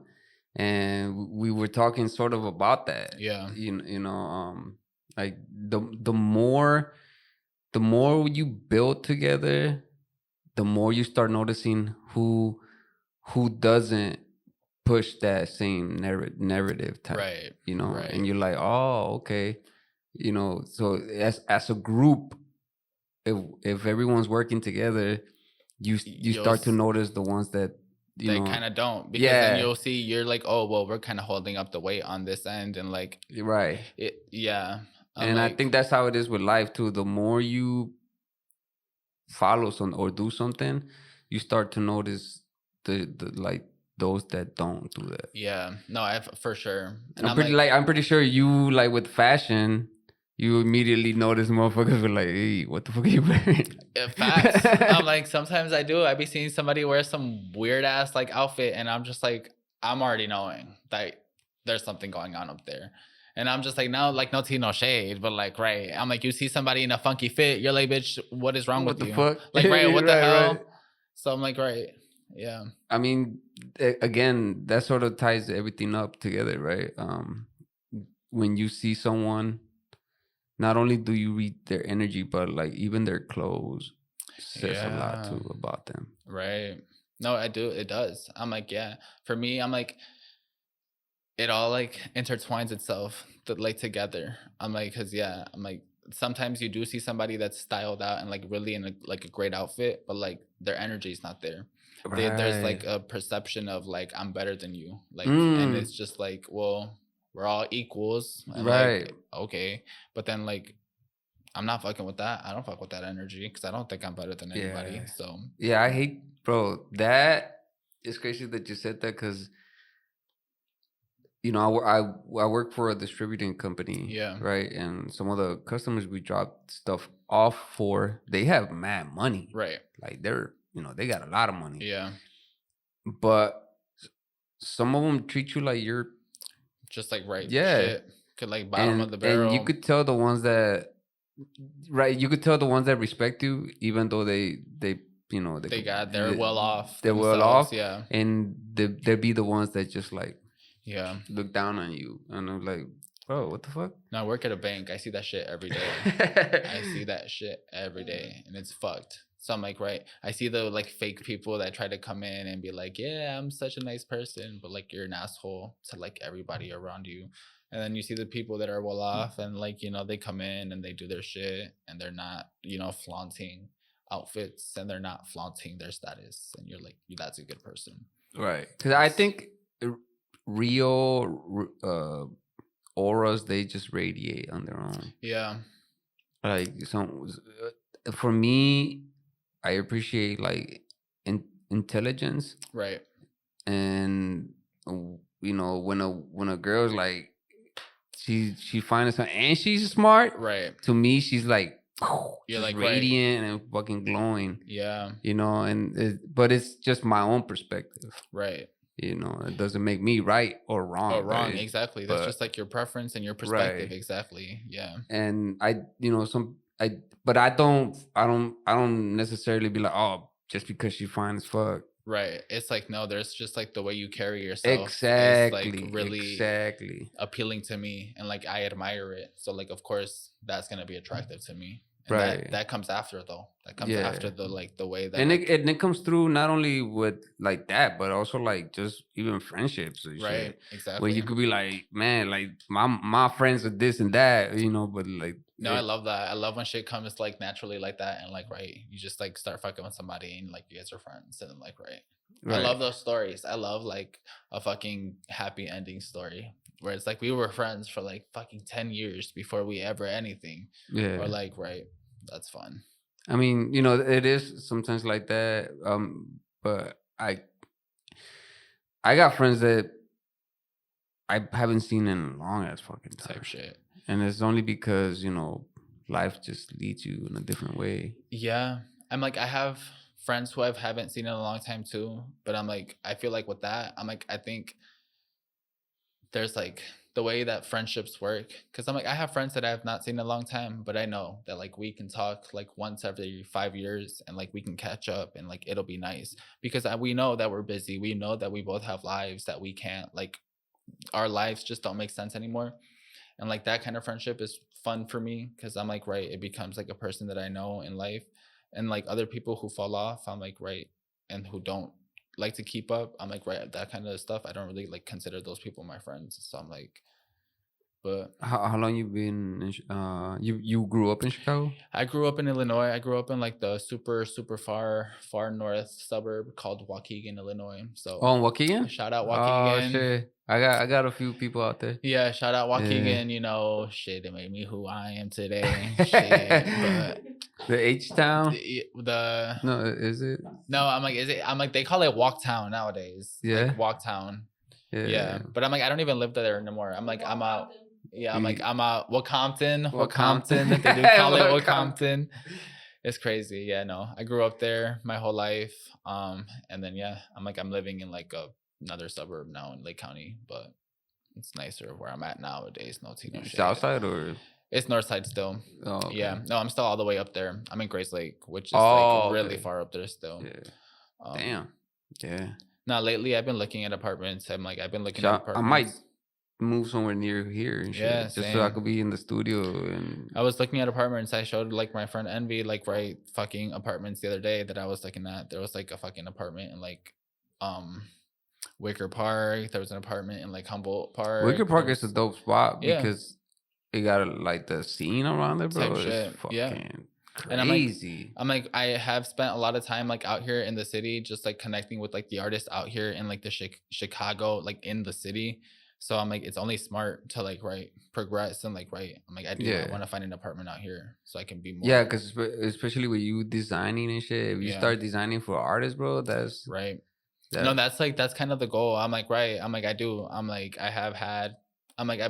S1: and we were talking sort of about that.
S2: yeah,
S1: Like the more you build together, the more you start noticing who doesn't push that same narrative type,
S2: right,
S1: and
S2: right.
S1: you're like, oh, okay, so as a group, if everyone's working together, you
S2: You'll
S1: start to notice the ones that you
S2: They
S1: know
S2: kind of don't because then
S1: yeah,
S2: you'll see you're like, oh well, we're kind of holding up the weight on this end, and like
S1: you're right.
S2: yeah. I'm
S1: And I
S2: like,
S1: think that's how it is with life too. The more you follow some or do something, you start to notice the like those that don't do that.
S2: yeah, no, I for sure, and
S1: I'm
S2: I'm
S1: pretty
S2: like,
S1: like I'm pretty sure you, like, with fashion, you immediately notice motherfuckers were like, hey, what the fuck are you wearing?
S2: facts. I'm like, sometimes I be seeing somebody wear some weird ass like outfit, and I'm just like, I'm already knowing that there's something going on up there. And I'm just like, no, like, no tea, no shade, but like, right. I'm like, you see somebody in a funky fit, you're like, bitch, what is wrong
S1: What
S2: with
S1: the
S2: you?
S1: fuck?
S2: Like, right, what the
S1: Right.
S2: hell? So I'm like, right, yeah,
S1: I mean, again, that sort of ties everything up together, right? When you see someone, not only do you read their energy, but like even their clothes says a lot
S2: yeah,
S1: too about them.
S2: right. No, I do. It does. I'm like, yeah. For me, I'm like, it all like intertwines itself like together. I'm like, cause yeah, I'm like, sometimes you do see somebody that's styled out and like really in like a great outfit, but like their energy is not there. There's
S1: Right.
S2: like a perception of like, I'm better than you, like, and
S1: Mm,
S2: it's just like, well, we're all equals, and
S1: right.
S2: like, okay, but then like, I'm not fucking with that. I don't fuck with that energy because I don't think I'm better than
S1: Yeah.
S2: anybody. So
S1: Yeah, I hate, bro. That is crazy that you said that, because I work for a distributing company,
S2: yeah,
S1: right? And some of the customers we drop stuff off for, they have mad money.
S2: right,
S1: Like they got a lot of money.
S2: yeah,
S1: But some of them treat you like you're,
S2: just like right
S1: yeah.
S2: shit, could like bottom of the
S1: And you
S2: barrel.
S1: could tell the ones that, right, you could tell the ones that respect you, even though they
S2: They
S1: could,
S2: got they're well off
S1: they're well
S2: themselves.
S1: off,
S2: Yeah.
S1: and they'd be the ones that just like
S2: Yeah.
S1: look down on you, and I'm like, bro, what the fuck?
S2: Now I work at a bank. I see that shit every day. I see that shit every day and it's fucked. So I'm like, right. I see the like fake people that try to come in and be like, yeah, I'm such a nice person, but like you're an asshole to like everybody around you. And then you see the people that are well off and like, they come in and they do their shit and they're not, flaunting outfits and they're not flaunting their status. And you're like, that's a good person.
S1: Right. Because I think real auras, they just radiate on their own.
S2: Yeah.
S1: Like for me, I appreciate like intelligence,
S2: Right.
S1: and when a girl's like she finds something and she's smart.
S2: Right.
S1: To me, she's like
S2: You're
S1: just
S2: like,
S1: radiant and fucking glowing.
S2: Yeah.
S1: But it's just my own perspective.
S2: Right.
S1: It doesn't make me right or wrong.
S2: Oh, wrong. Exactly. That's just like your preference and your perspective.
S1: Right.
S2: Exactly. Yeah.
S1: And but I don't necessarily be like, oh, just because she fine as fuck.
S2: Right. It's like, no, there's just like the way you carry yourself
S1: Exactly.
S2: is like really
S1: Exactly.
S2: appealing to me, and like I admire it. So like of course that's gonna be attractive to me. And
S1: Right.
S2: that comes after though. That comes after the way that
S1: and it comes through not only with like that, but also like just even friendships and
S2: right,
S1: shit.
S2: exactly.
S1: Where you could be like, man, like my friends are this and that, but like
S2: no, I love that. I love when shit comes like naturally like that, and like right, you just like start fucking with somebody and like you guys are friends, and then like right. I love those stories. I love like a fucking happy ending story where it's like we were friends for like fucking 10 years before we ever anything.
S1: Yeah.
S2: Or like right, that's fun.
S1: I mean, it is sometimes like that. But I got friends that I haven't seen in a long ass fucking time.
S2: Type shit.
S1: And it's only because, life just leads you in a different way.
S2: Yeah. I'm like, I have friends who I haven't seen in a long time too. But I'm like, I feel like with that, I'm like, I think there's like the way that friendships work. Cause I'm like, I have friends that I have not seen in a long time, but I know that like we can talk like once every 5 years and like we can catch up and like it'll be nice. Because we know that we're busy. We know that we both have lives that we can't like, our lives just don't make sense anymore. And like that kind of friendship is fun for me because I'm like, right, it becomes like a person that I know in life. And like other people who fall off, I'm like, right, and who don't like to keep up, I'm like, right, that kind of stuff, I don't really like consider those people my friends. So I'm like, but
S1: how long you been you grew up in Chicago?
S2: I grew up in Illinois. I grew up in like the super far north suburb called Waukegan, Illinois. So
S1: Waukegan?
S2: Shout out Waukegan.
S1: Oh shit. I got a few people out there.
S2: Yeah, shout out Waukegan. Shit, it made me who I am today. Shit, but
S1: the H town.
S2: The
S1: no, is it?
S2: No, I'm like, is it? I'm like, they call it Walktown nowadays.
S1: Yeah,
S2: like Walktown. Yeah, but I'm like, I don't even live there anymore. I'm like, I'm out. Yeah, I'm like, I'm out. Wacompton. They do call it Wacompton. It's crazy. Yeah, no, I grew up there my whole life. And then yeah, I'm like, I'm living in like another suburb now in Lake County, but it's nicer where I'm at nowadays. No Tino shit.
S1: South side or?
S2: It's north side still.
S1: Oh, okay.
S2: Yeah. No, I'm still all the way up there. I'm in Grace Lake, which is like really far up there still.
S1: Yeah. Damn. Yeah.
S2: Now lately I've been looking at apartments. I've been looking at apartments.
S1: I might move somewhere near here and shit.
S2: Yeah,
S1: just so I could be in the studio. And
S2: I was looking at apartments. I showed like my friend Envy like right fucking apartments the other day that I was looking at. There was like a fucking apartment in like Wicker Park. There was an apartment in like Humboldt Park.
S1: Wicker Park is a dope spot because it got like the scene around there, bro. It's fucking crazy.
S2: And I'm like, I have spent a lot of time like out here in the city, just like connecting with like the artists out here in like the Chicago, like in the city. So I'm like, it's only smart to like progress and like I'm like, I want to find an apartment out here so I can be more.
S1: Yeah, because especially with you designing and shit, if you start designing for artists, bro, that's
S2: right. No, that's kind of the goal. I'm like, right. I'm like, I've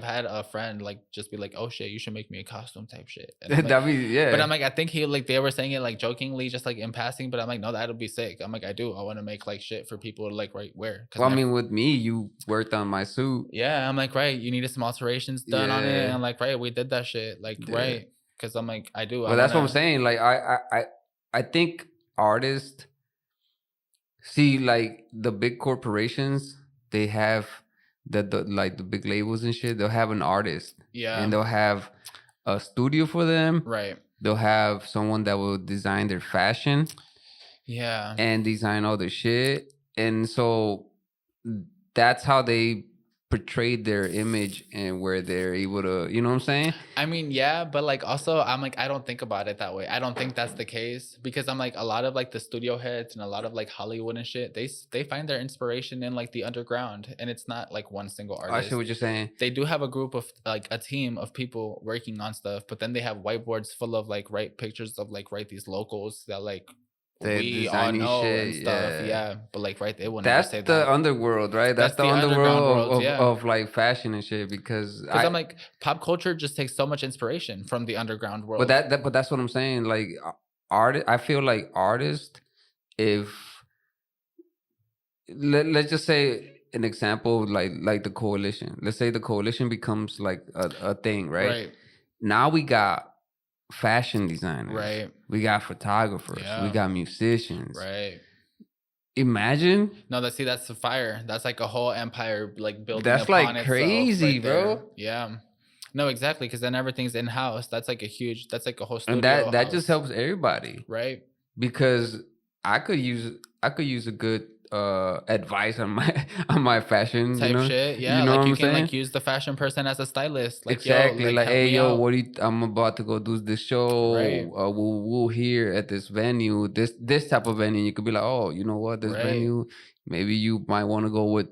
S2: had a friend like just be like, oh shit, you should make me a costume type shit. Like, but I'm like, I think they were saying it like jokingly, just like in passing. But I'm like, no, that'll be sick. I'm like, I want to make like shit for people to like wear.
S1: Well, I mean, with me, you worked on my suit.
S2: Yeah, I'm like, right. You needed some alterations done on it, and I'm like, right, we did that shit, like right. Because I'm like, I do.
S1: Well, that's what I'm saying. Like, I think artists see like the big corporations, they have the big labels and shit. They'll have an artist, and they'll have a studio for them.
S2: Right.
S1: They'll have someone that will design their fashion.
S2: Yeah.
S1: And design all the shit, and so that's how they portray their image and where they're able to, you know what I'm saying?
S2: I mean, yeah, but like also I'm like I don't think about it that way. I don't think that's the case because I'm like a lot of like the studio heads and a lot of like Hollywood and shit, they find their inspiration in like the underground, and it's not like one single
S1: I see
S2: artist.
S1: what you're saying.
S2: They do have a group of like a team of people working on stuff, but then they have whiteboards full of like pictures of like these locals that like
S1: The
S2: we all
S1: designing
S2: know and
S1: shit,
S2: stuff.
S1: yeah.
S2: Yeah, but like they will never
S1: That's
S2: say
S1: the
S2: that.
S1: underworld, right? That's
S2: That's
S1: the
S2: the underground
S1: underworld
S2: world, yeah.
S1: of like fashion and shit. Because
S2: I'm like pop culture just takes so much inspiration from the underground world.
S1: but that's what I'm saying. Like I feel like artists, if let's just say an example, like the coalition. Let's say the coalition becomes like a thing, right?
S2: Right.
S1: Now we got fashion designers,
S2: Right.
S1: we got photographers, we
S2: Yeah.
S1: got musicians.
S2: Right.
S1: Imagine.
S2: No, that's the fire. That's like a whole empire like building
S1: That's
S2: upon
S1: like crazy,
S2: right there.
S1: bro.
S2: Yeah. No, exactly, because then everything's in house. That's like a whole studio.
S1: And that just helps everybody,
S2: right?
S1: Because I could use a good advice on my fashion
S2: Type shit. Yeah,
S1: you know
S2: like
S1: what
S2: you
S1: I'm
S2: can
S1: saying?
S2: like use the fashion person as a stylist. Like
S1: Exactly.
S2: yo,
S1: Like,
S2: help
S1: hey,
S2: me
S1: yo,
S2: out.
S1: what do you? I'm about to go do this show.
S2: Right.
S1: We'll here at this venue, this type of venue. You could be like, oh, you know what, this
S2: Right.
S1: venue, maybe you might want to go with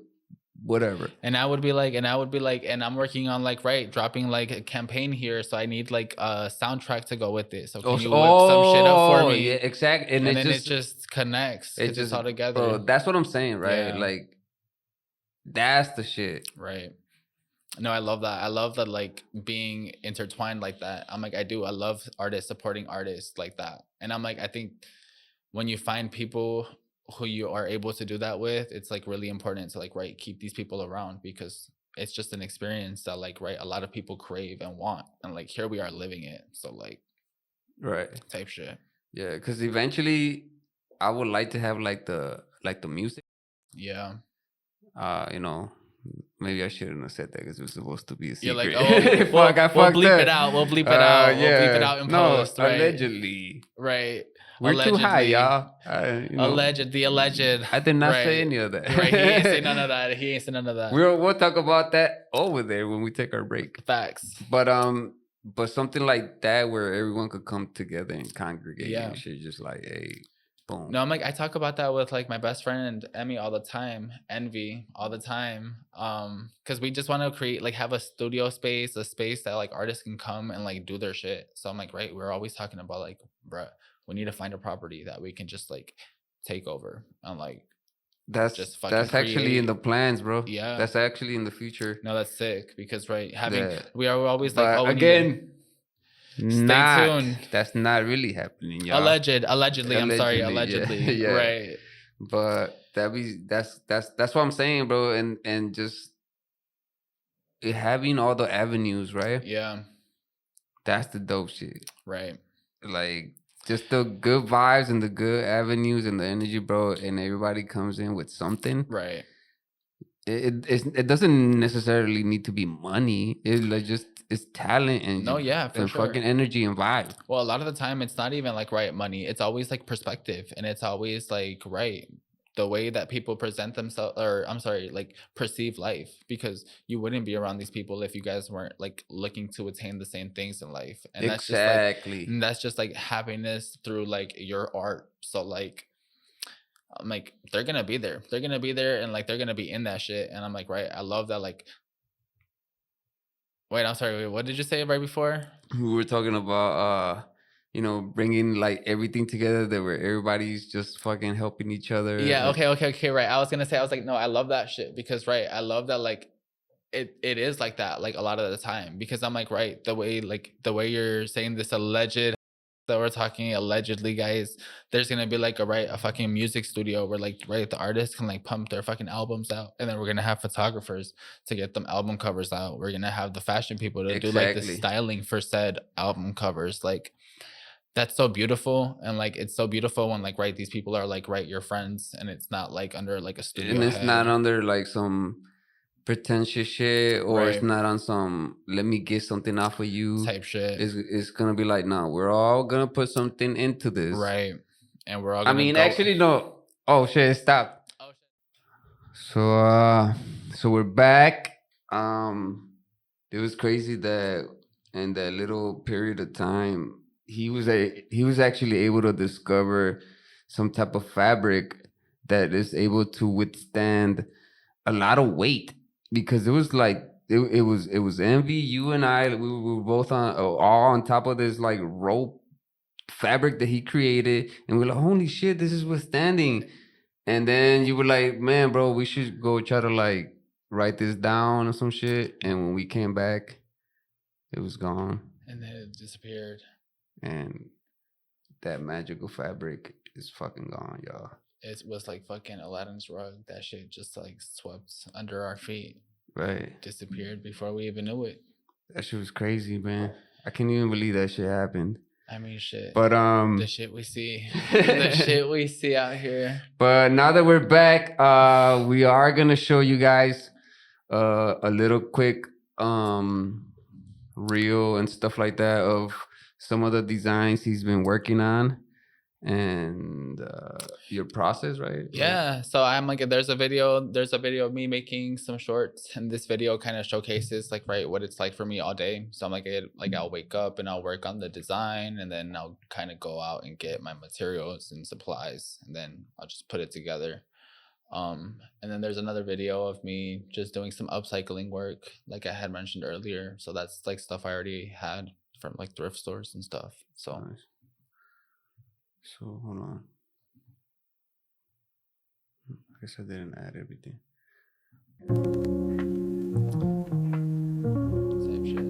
S1: whatever.
S2: And I would be like, and I'm working on like dropping like a campaign here, so I need like a soundtrack to go with it. So can you whip some shit up for me?
S1: Yeah, exactly.
S2: And then it just connects. It's all together.
S1: Bro, that's what I'm saying, right?
S2: Yeah.
S1: Like, that's the shit.
S2: Right. No, I love that. I love that, like being intertwined like that. I'm like, I love artists supporting artists like that. And I'm like, I think when you find people who you are able to do that with, it's like really important to like, keep these people around, because it's just an experience that like, a lot of people crave and want. And like, here we are living it. So like,
S1: right.
S2: Type shit.
S1: Yeah. Cause eventually I would like to have like the music.
S2: Yeah.
S1: You know, maybe I shouldn't have said that because it was supposed to be a secret.
S2: You're like, oh, we'll bleep it out. We'll bleep it out.
S1: Yeah.
S2: We'll bleep it out in post. Right?
S1: Allegedly.
S2: Right.
S1: We're
S2: allegedly.
S1: Too high, y'all.
S2: The alleged.
S1: I did not say any of that.
S2: Right. He ain't say none of that.
S1: We'll talk about that over there when we take our break.
S2: Facts.
S1: But something like that where everyone could come together and congregate and shit, just like, hey, boom.
S2: No, I'm like, I talk about that with like my best friend Emmy all the time, Envy all the time, because we just want to create like have a studio space, a space that like artists can come and like do their shit. So I'm like, right, we're always talking about like, bruh, we need to find a property that we can just like take over and like
S1: that's actually in the plans, bro.
S2: Yeah,
S1: that's actually in the future.
S2: No, that's sick, because we are always like, oh,
S1: again,
S2: stay tuned.
S1: That's not really happening, y'all.
S2: Allegedly. I'm sorry, allegedly.
S1: Yeah.
S2: Right.
S1: But that's what I'm saying, bro. And just having all the avenues, right?
S2: Yeah.
S1: That's the dope shit.
S2: Right.
S1: Like, just the good vibes and the good avenues and the energy, bro. And everybody comes in with something.
S2: Right.
S1: It doesn't necessarily need to be money. It's like just it's talent and fucking energy and vibe.
S2: Well, a lot of the time it's not even like money. It's always like perspective, and it's always like the way that people present themselves, or I'm sorry, like perceive life, because you wouldn't be around these people if you guys weren't like looking to attain the same things in life. And that's just like happiness through like your art. So like, I'm like, they're gonna be there, and like they're gonna be in that shit. And I'm like, right, I love that. Like, wait, I'm sorry, what did you say right before?
S1: We were talking about bringing like everything together, that where everybody's just fucking helping each other.
S2: Yeah. Okay. Right. I was like, no, I love that shit, because I love that like it is like that like a lot of the time, because I'm like, right, the way you're saying this alleged that we're talking allegedly, guys, there's gonna be like a fucking music studio where like the artists can like pump their fucking albums out, and then we're gonna have photographers to get them album covers out. We're gonna have the fashion people to do like the styling for said album covers. Like, that's so beautiful. And like, it's so beautiful when like these people are like your friends, and it's not like under like a studio
S1: and it's not under like some pretentious shit, or it's not on some let me get something off of you
S2: type shit.
S1: It's gonna be like, no, we're all gonna put something into this,
S2: right? And we're all gonna
S1: actually, no. Oh shit, stop. So we're back. it was crazy that in that little period of time, he was actually able to discover some type of fabric that is able to withstand a lot of weight, because it was like it was envy. You and I, we were both on all on top of this like rope fabric that he created, and we're like, holy shit, this is withstanding. And then you were like, man, bro, we should go try to like write this down or some shit. And when we came back, it was gone.
S2: And then it disappeared.
S1: And that magical fabric is fucking gone, y'all.
S2: It was like fucking Aladdin's rug. That shit just like swept under our feet.
S1: Right.
S2: Disappeared before we even knew it.
S1: That shit was crazy, man. I can't even believe that shit happened.
S2: I mean, shit.
S1: But
S2: the shit we see, the shit we see out here.
S1: But now that we're back, we are gonna show you guys a little quick reel and stuff like that of some of the designs he's been working on, and your process, right?
S2: Yeah. So I'm like, there's a video of me making some shorts, and this video kind of showcases like, right, what it's like for me all day. So I'm like, I'll wake up and I'll work on the design, and then I'll kind of go out and get my materials and supplies, and then I'll just put it together. And then there's another video of me just doing some upcycling work, like I had mentioned earlier. So that's like stuff I already had from like thrift stores and stuff. So
S1: nice. So hold on. I guess I didn't add everything.
S2: Same shit.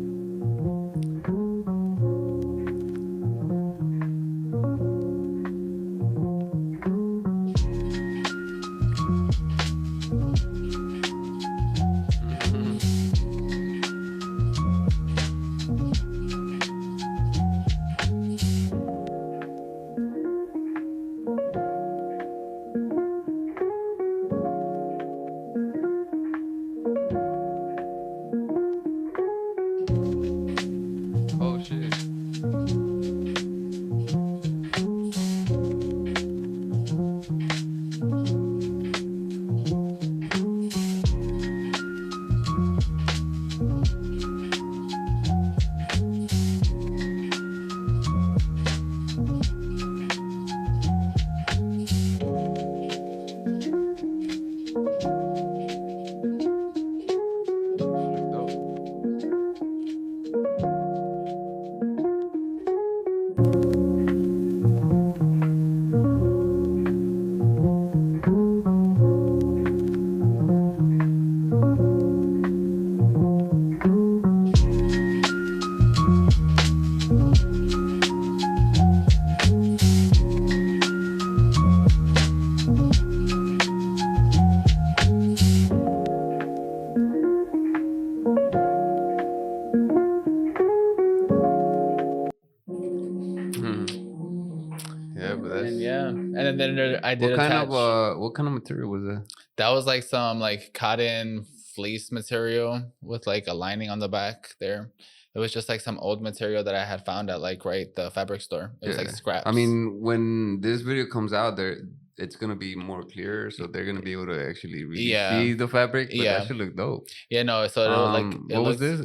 S2: And then I did
S1: what kind of material was that?
S2: That was like some like cotton fleece material with like a lining on the back there. It was just like some old material that I had found at like the fabric store. It was like scraps.
S1: I mean, when this video comes out, it's gonna be more clear, so they're gonna be able to actually really see the fabric. But that should look dope.
S2: Yeah, no. So
S1: what was this?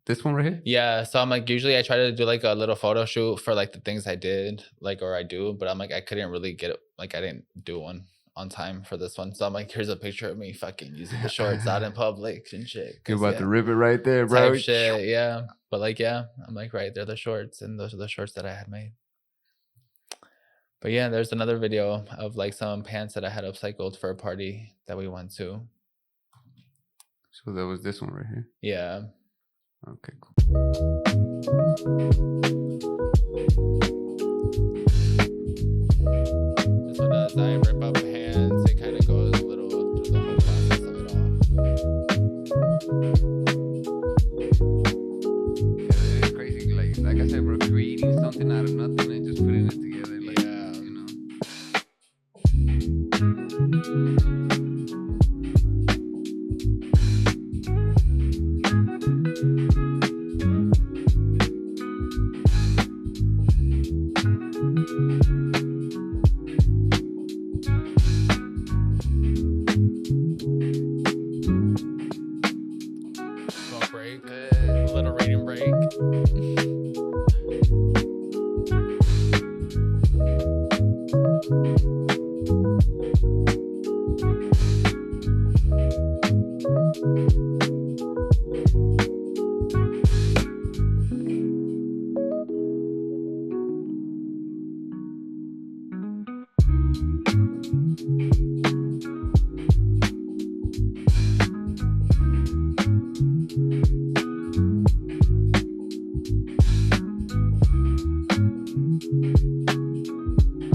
S1: This one right here?
S2: Yeah. So I'm like, usually I try to do like a little photo shoot for like the things I did, like, or I do, but I'm like, I couldn't really get it. Like, I didn't do one on time for this one. So I'm like, here's a picture of me fucking using the shorts out in public and shit.
S1: You're about to rip it right there, bro.
S2: Type shit, yeah. But like, yeah, I'm like, right, they're the shorts, and those are the shorts that I had made. But yeah, there's another video of like some pants that I had upcycled for a party that we went to.
S1: So that was this one right here?
S2: Yeah.
S1: Okay, cool.
S2: This one does, I rip up pants. It kind of goes a little through the whole process of it all.
S1: Yeah, it's crazy. Like I said, bro, creating something out of nothing and just putting it together. Are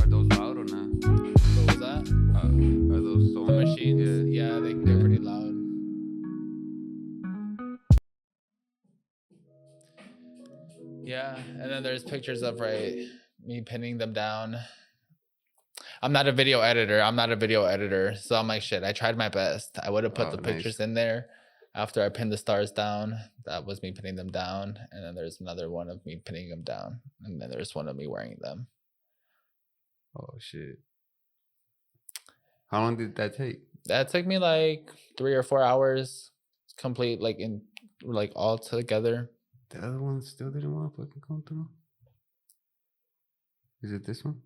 S1: those loud or not?
S2: What was that?
S1: Are those so
S2: The machines? Yeah, they're pretty loud. Yeah, and then there's pictures of me pinning them down. I'm not a video editor, so I'm like, shit. I tried my best. I would have put the pictures in there after I pinned the stars down. That was me pinning them down, and then there's another one of me pinning them down, and then there's one of me wearing them.
S1: Oh shit! How long did that take?
S2: That took me like 3 or 4 hours, complete, all together.
S1: The other one still didn't want to fucking come through. Is it this one?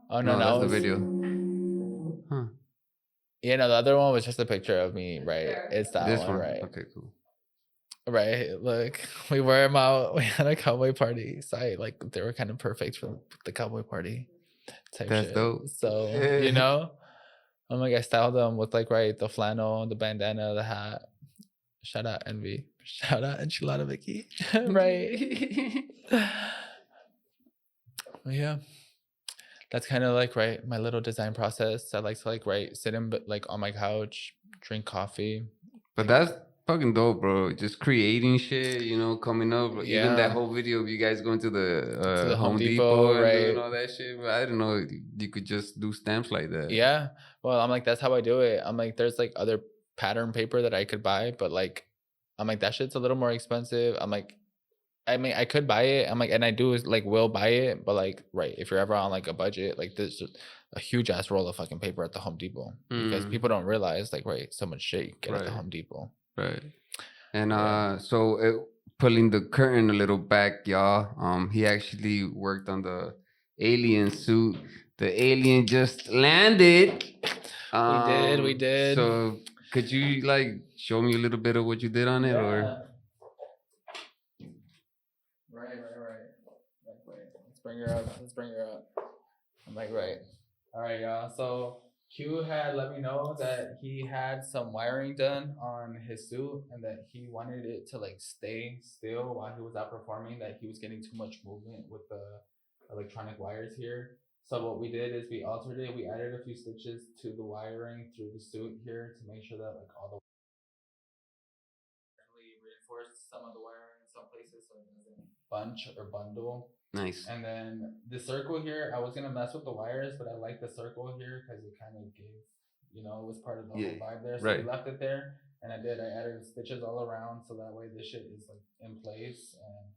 S2: Oh no,
S1: that's the video. Huh?
S2: Yeah, no, the other one was just a picture of me, right? It's that one, right?
S1: Okay, cool.
S2: Right, look, we wore them out. We had a cowboy party, so they were kind of perfect for the cowboy party type
S1: That's
S2: shit.
S1: dope.
S2: So you know, I styled them with the flannel, the bandana, the hat. Shout out Envy. Shout out Enchilada Vicky. Right. Yeah. That's kind of my little design process. I like to sit in on my couch, drink coffee.
S1: But that's fucking dope, bro. Just creating shit, coming up. Yeah. Even that whole video of you guys going to the Home Depot and doing all that shit. But I don't know, you could just do stamps like that.
S2: Yeah. Well, I'm that's how I do it. I'm there's other pattern paper that I could buy, but I'm that shit's a little more expensive. I could buy it. And I do will buy it, but if you're ever on a budget, there's just a huge ass roll of fucking paper at the Home Depot because people don't realize so much shit you get at the Home Depot.
S1: Right. And pulling the curtain a little back, y'all. He actually worked on the alien suit. The alien just landed.
S2: We did.
S1: So could you show me a little bit of what you did on it, or?
S2: Right. Let's bring her up. I'm right. All right, y'all. So Q had let me know that he had some wiring done on his suit and that he wanted it to stay still while he was out performing, that he was getting too much movement with the electronic wires here. So what we did is we altered it. We added a few stitches to the wiring through the suit here to make sure that all the reinforced some of the wiring in some places so it doesn't bunch or bundle.
S1: Nice.
S2: And then the circle here, I was gonna mess with the wires, but I like the circle here because it kind of gave, it was part of the whole vibe there. So we left it there, and I added stitches all around so that way this shit is in place. And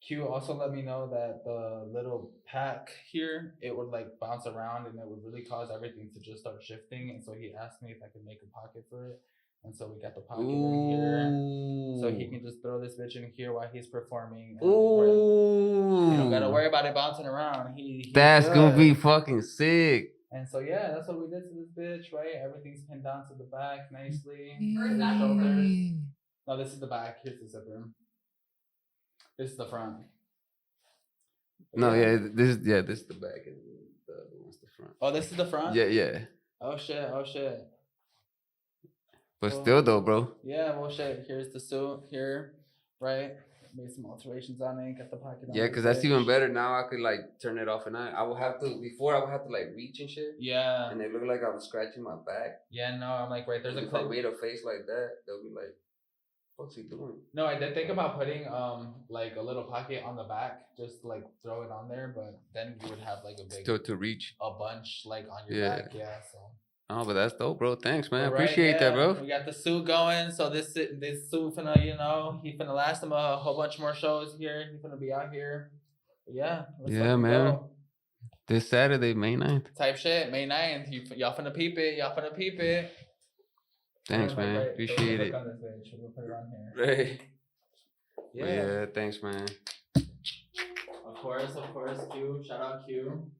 S2: Q also let me know that the little pack here, it would bounce around and it would really cause everything to just start shifting. And so he asked me if I could make a pocket for it. And so we got the pocket in here, so he can just throw this bitch in here while he's performing. And you don't gotta worry about it bouncing around. That's
S1: gonna be fucking sick.
S2: And so that's what we did to this bitch, right? Everything's pinned down to the back nicely. No, this is the back. Here's the zipper. This is the front.
S1: No, this is the back, and the other one's the front.
S2: Oh, this is the front?
S1: Yeah.
S2: Oh shit.
S1: But still though, bro.
S2: Yeah, well shit. Here's the suit here, right? Made some alterations on it, got the pocket on it.
S1: Yeah, because that's even better. Now I could turn it off and on. I would have to reach and shit.
S2: Yeah.
S1: And it looked like I was scratching my back.
S2: Yeah, no, I'm right, there's
S1: if I made a face like that, they'll be like, what's he doing? No,
S2: I did think about putting a little pocket on the back, just throw it on there, but then you would have a big
S1: to reach
S2: a bunch on your back, so.
S1: Oh, but that's dope, bro. Thanks, man. Appreciate that, bro.
S2: We got the suit going, so this suit finna, he finna last him a whole bunch more shows here. He finna be out here. Yeah.
S1: Man. Go. This Saturday, May 9th.
S2: Type shit, May 9th. Y'all finna peep it.
S1: Thanks, man. Appreciate it.
S2: On this page. We'll put it on here.
S1: Right. Yeah, thanks, man.
S2: Of course, Q. Shout out Q.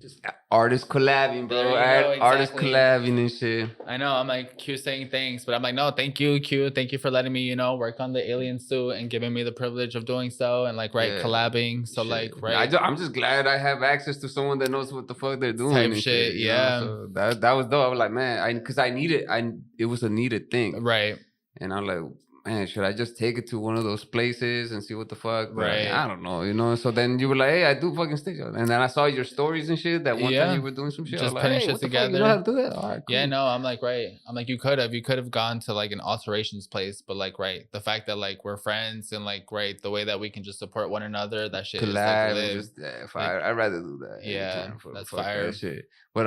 S1: just artists collabing, bro.
S2: Exactly.
S1: Artists collabing and shit.
S2: I know. I'm like Q saying thanks, but I'm like, no, thank you, Q. Thank you for letting me, work on the alien suit and giving me the privilege of doing so and collabing. So
S1: shit. I'm just glad I have access to someone that knows what the fuck they're doing.
S2: Type shit, yeah.
S1: So that was dope. I was like, man, because I needed. It was a needed thing,
S2: right?
S1: And I'm like, man, should I just take it to one of those places and see what the fuck? But
S2: right.
S1: I don't know, So then you were like, hey, I do fucking stage. And then I saw your stories and shit. That one time you were doing some shit.
S2: Just
S1: I was
S2: putting
S1: like, hey,
S2: shit together.
S1: You know how to do that? All right, cool.
S2: Yeah, no, I'm like, right. I'm like, you could have gone to like an alterations place, but like, right. The fact that like we're friends and like, right. The way that we can just support one another, that shit
S1: collab
S2: is like,
S1: I'd rather do that.
S2: Yeah, that's fire.
S1: That shit. But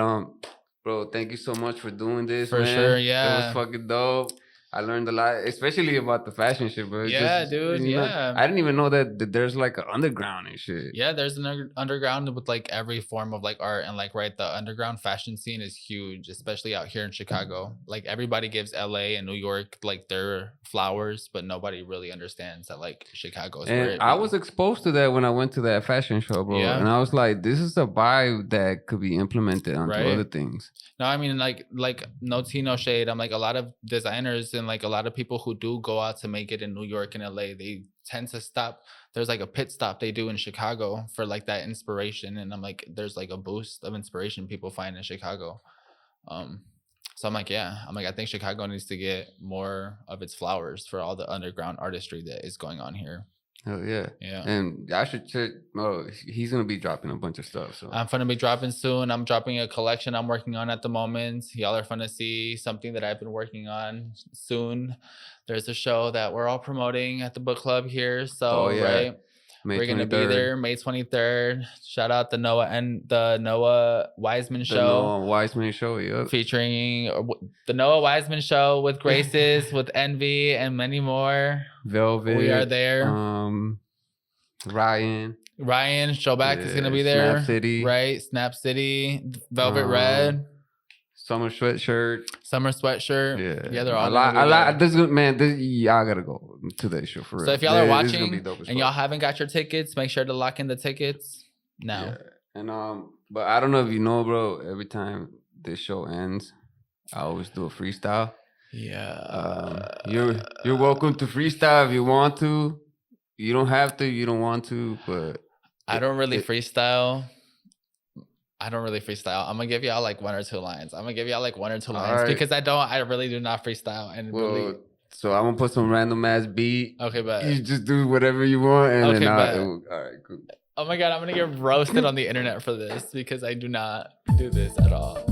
S1: bro, thank you so much for doing this.
S2: For
S1: man.
S2: Sure, yeah.
S1: It was fucking dope. I learned a lot, especially about the fashion shit, bro.
S2: Yeah, dude. Yeah.
S1: I didn't even know that there's like an underground and shit.
S2: Yeah, there's an underground with like every form of like art and like the underground fashion scene is huge, especially out here in Chicago. Like everybody gives LA and New York like their flowers, but nobody really understands that like Chicago is where
S1: I was exposed to that when I went to that fashion show, bro. Yeah. And I was like, this is a vibe that could be implemented onto other things.
S2: No, I mean like no tea, no shade. I'm like a lot of designers and like a lot of people who do go out to make it in New York and LA, they tend to stop. There's like a pit stop they do in Chicago for like that inspiration. And I'm like, there's like a boost of inspiration people find in Chicago. So I'm like, I think Chicago needs to get more of its flowers for all the underground artistry that is going on here.
S1: Oh yeah.
S2: Yeah.
S1: And I should check. Oh, he's gonna be dropping a bunch of stuff. So
S2: I'm gonna be dropping soon. I'm dropping a collection I'm working on at the moment. Y'all are gonna see something that I've been working on soon. There's a show that we're all promoting at the book club here. So right. We're going to be there May 23rd. Shout out the Noah Wiseman Show.
S1: The Noah Wiseman Show, yeah.
S2: Featuring the Noah Wiseman Show with Graces, with Envy, and many more.
S1: Velvet.
S2: We are there.
S1: Ryan
S2: Showback is going to be there.
S1: Snap City.
S2: Right. Snap City. Velvet Red.
S1: Summer sweatshirt.
S2: Yeah, they're all
S1: a lot. Y'all gotta go to that show for real.
S2: So if y'all are watching and y'all haven't got your tickets, make sure to lock in the tickets now.
S1: Yeah. And but I don't know if you know, bro. Every time this show ends, I always do a freestyle.
S2: Yeah.
S1: You're welcome to freestyle if you want to. You don't have to. You don't want to. But
S2: I don't really freestyle. I'm gonna give y'all like one or two lines. Right. Because I really do not freestyle. And
S1: so I'm gonna put some random ass beat.
S2: Okay, but
S1: you just do whatever you want, and then all right, cool.
S2: Oh my god, I'm gonna get roasted on the internet for this because I do not do this at all.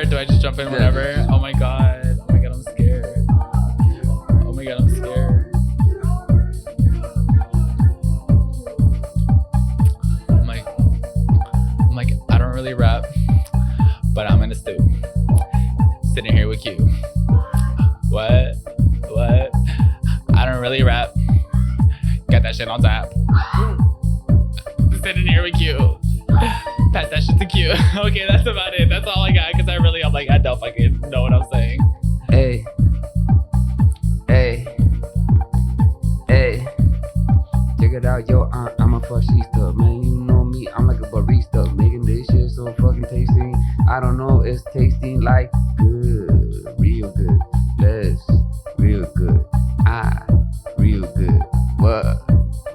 S2: Do I just jump in whenever? Oh my god, I'm scared. I'm like, I don't really rap, but I'm in a stew. Sitting here with you. What? I don't really rap. Got that shit on tap. Sitting here with you. Pass that shit to Q. Okay, that's about it. That's all I got. Because I'm like, I don't fucking know what I'm saying.
S1: Hey. Check it out, yo. I'm a fashista. Man, you know me. I'm like a barista. Making this shit so fucking tasty. I don't know. It's tasting like good. Real good. Real good. Real good. What?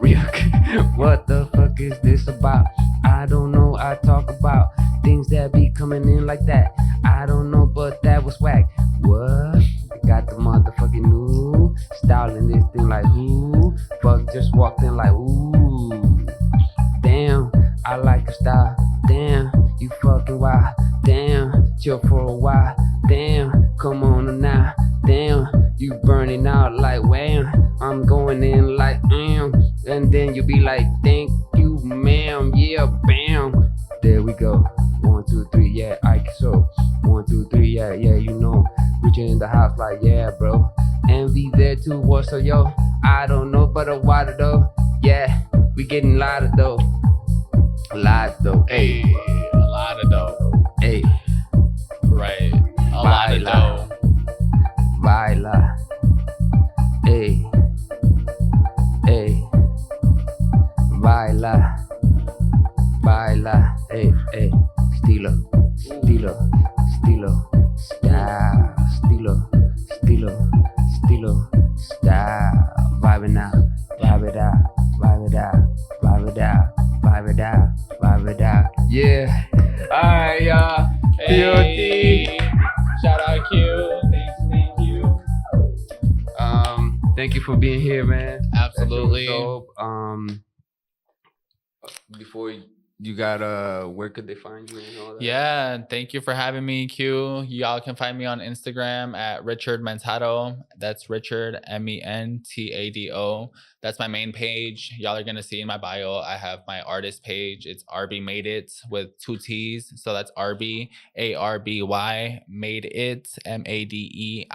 S1: Real good. What the fuck is this about? I don't know, I talk about things that be coming in like that. I don't know, but that was whack. What? Got the motherfucking new styling this thing like who? Fuck, just walked in like ooh. Damn, I like your style. Damn, you fucking wild. Damn, chill for a while. Damn, come on now. Damn, you burning out like wham. I'm going in like and then you be like thank you ma'am, yeah, bam. There we go. 1, 2, 3, yeah, I so 1, 2, 3, yeah, you know. Reaching in the house like yeah, bro. Envy there too, what's so yo? I don't know, but a water though. Yeah, we getting louder though. lot though. Hey,
S2: a lot of dough.
S1: hey,
S2: Right. A lot of
S1: baila,
S2: dough.
S1: baila. Hey, hey, baila, baila. Hey, hey, estilo, estilo, estilo, style, estilo, estilo, estilo, style. Vibing out, vibe it out, vibe it out, vibe it out, vibe it out, vibe it out. Yeah. Alright, y'all.
S2: Hey. Shout out Q. Thank you.
S1: Thank you for being here, man.
S2: Absolutely.
S1: Dope. Before you got where could they find you and all that?
S2: Yeah, thank you for having me, Q. Y'all can find me on Instagram at Richard Mentado. That's Richard Mentado. That's my main page. Y'all are gonna see in my bio. I have my artist page. It's RB Made It with 2 T's. So that's RB ARBY Made It MADEITT.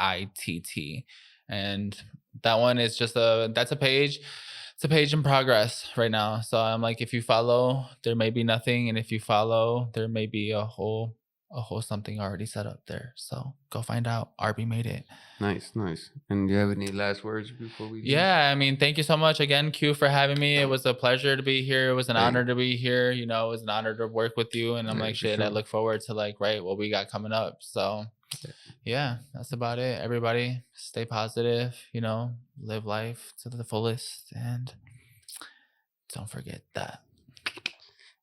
S2: And that one is just that's a page. It's a page in progress right now. So I'm like, if you follow, there may be nothing, and if you follow, there may be a whole something already set up there. So go find out. RB Made It.
S1: Nice. And do you have any last words before we do?
S2: Yeah, I mean, thank you so much again, Q, for having me. It was a pleasure to be here. It was an honor to be here. You know, it was an honor to work with you. And I'm like, shit, I look forward to what we got coming up. So yeah, that's about it. Everybody stay positive, live life to the fullest, and don't forget that.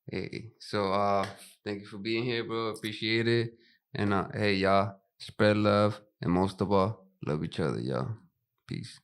S1: Hey, so thank you for being here, bro. Appreciate it. And hey, y'all, spread love, and most of all, love each other, y'all. Peace.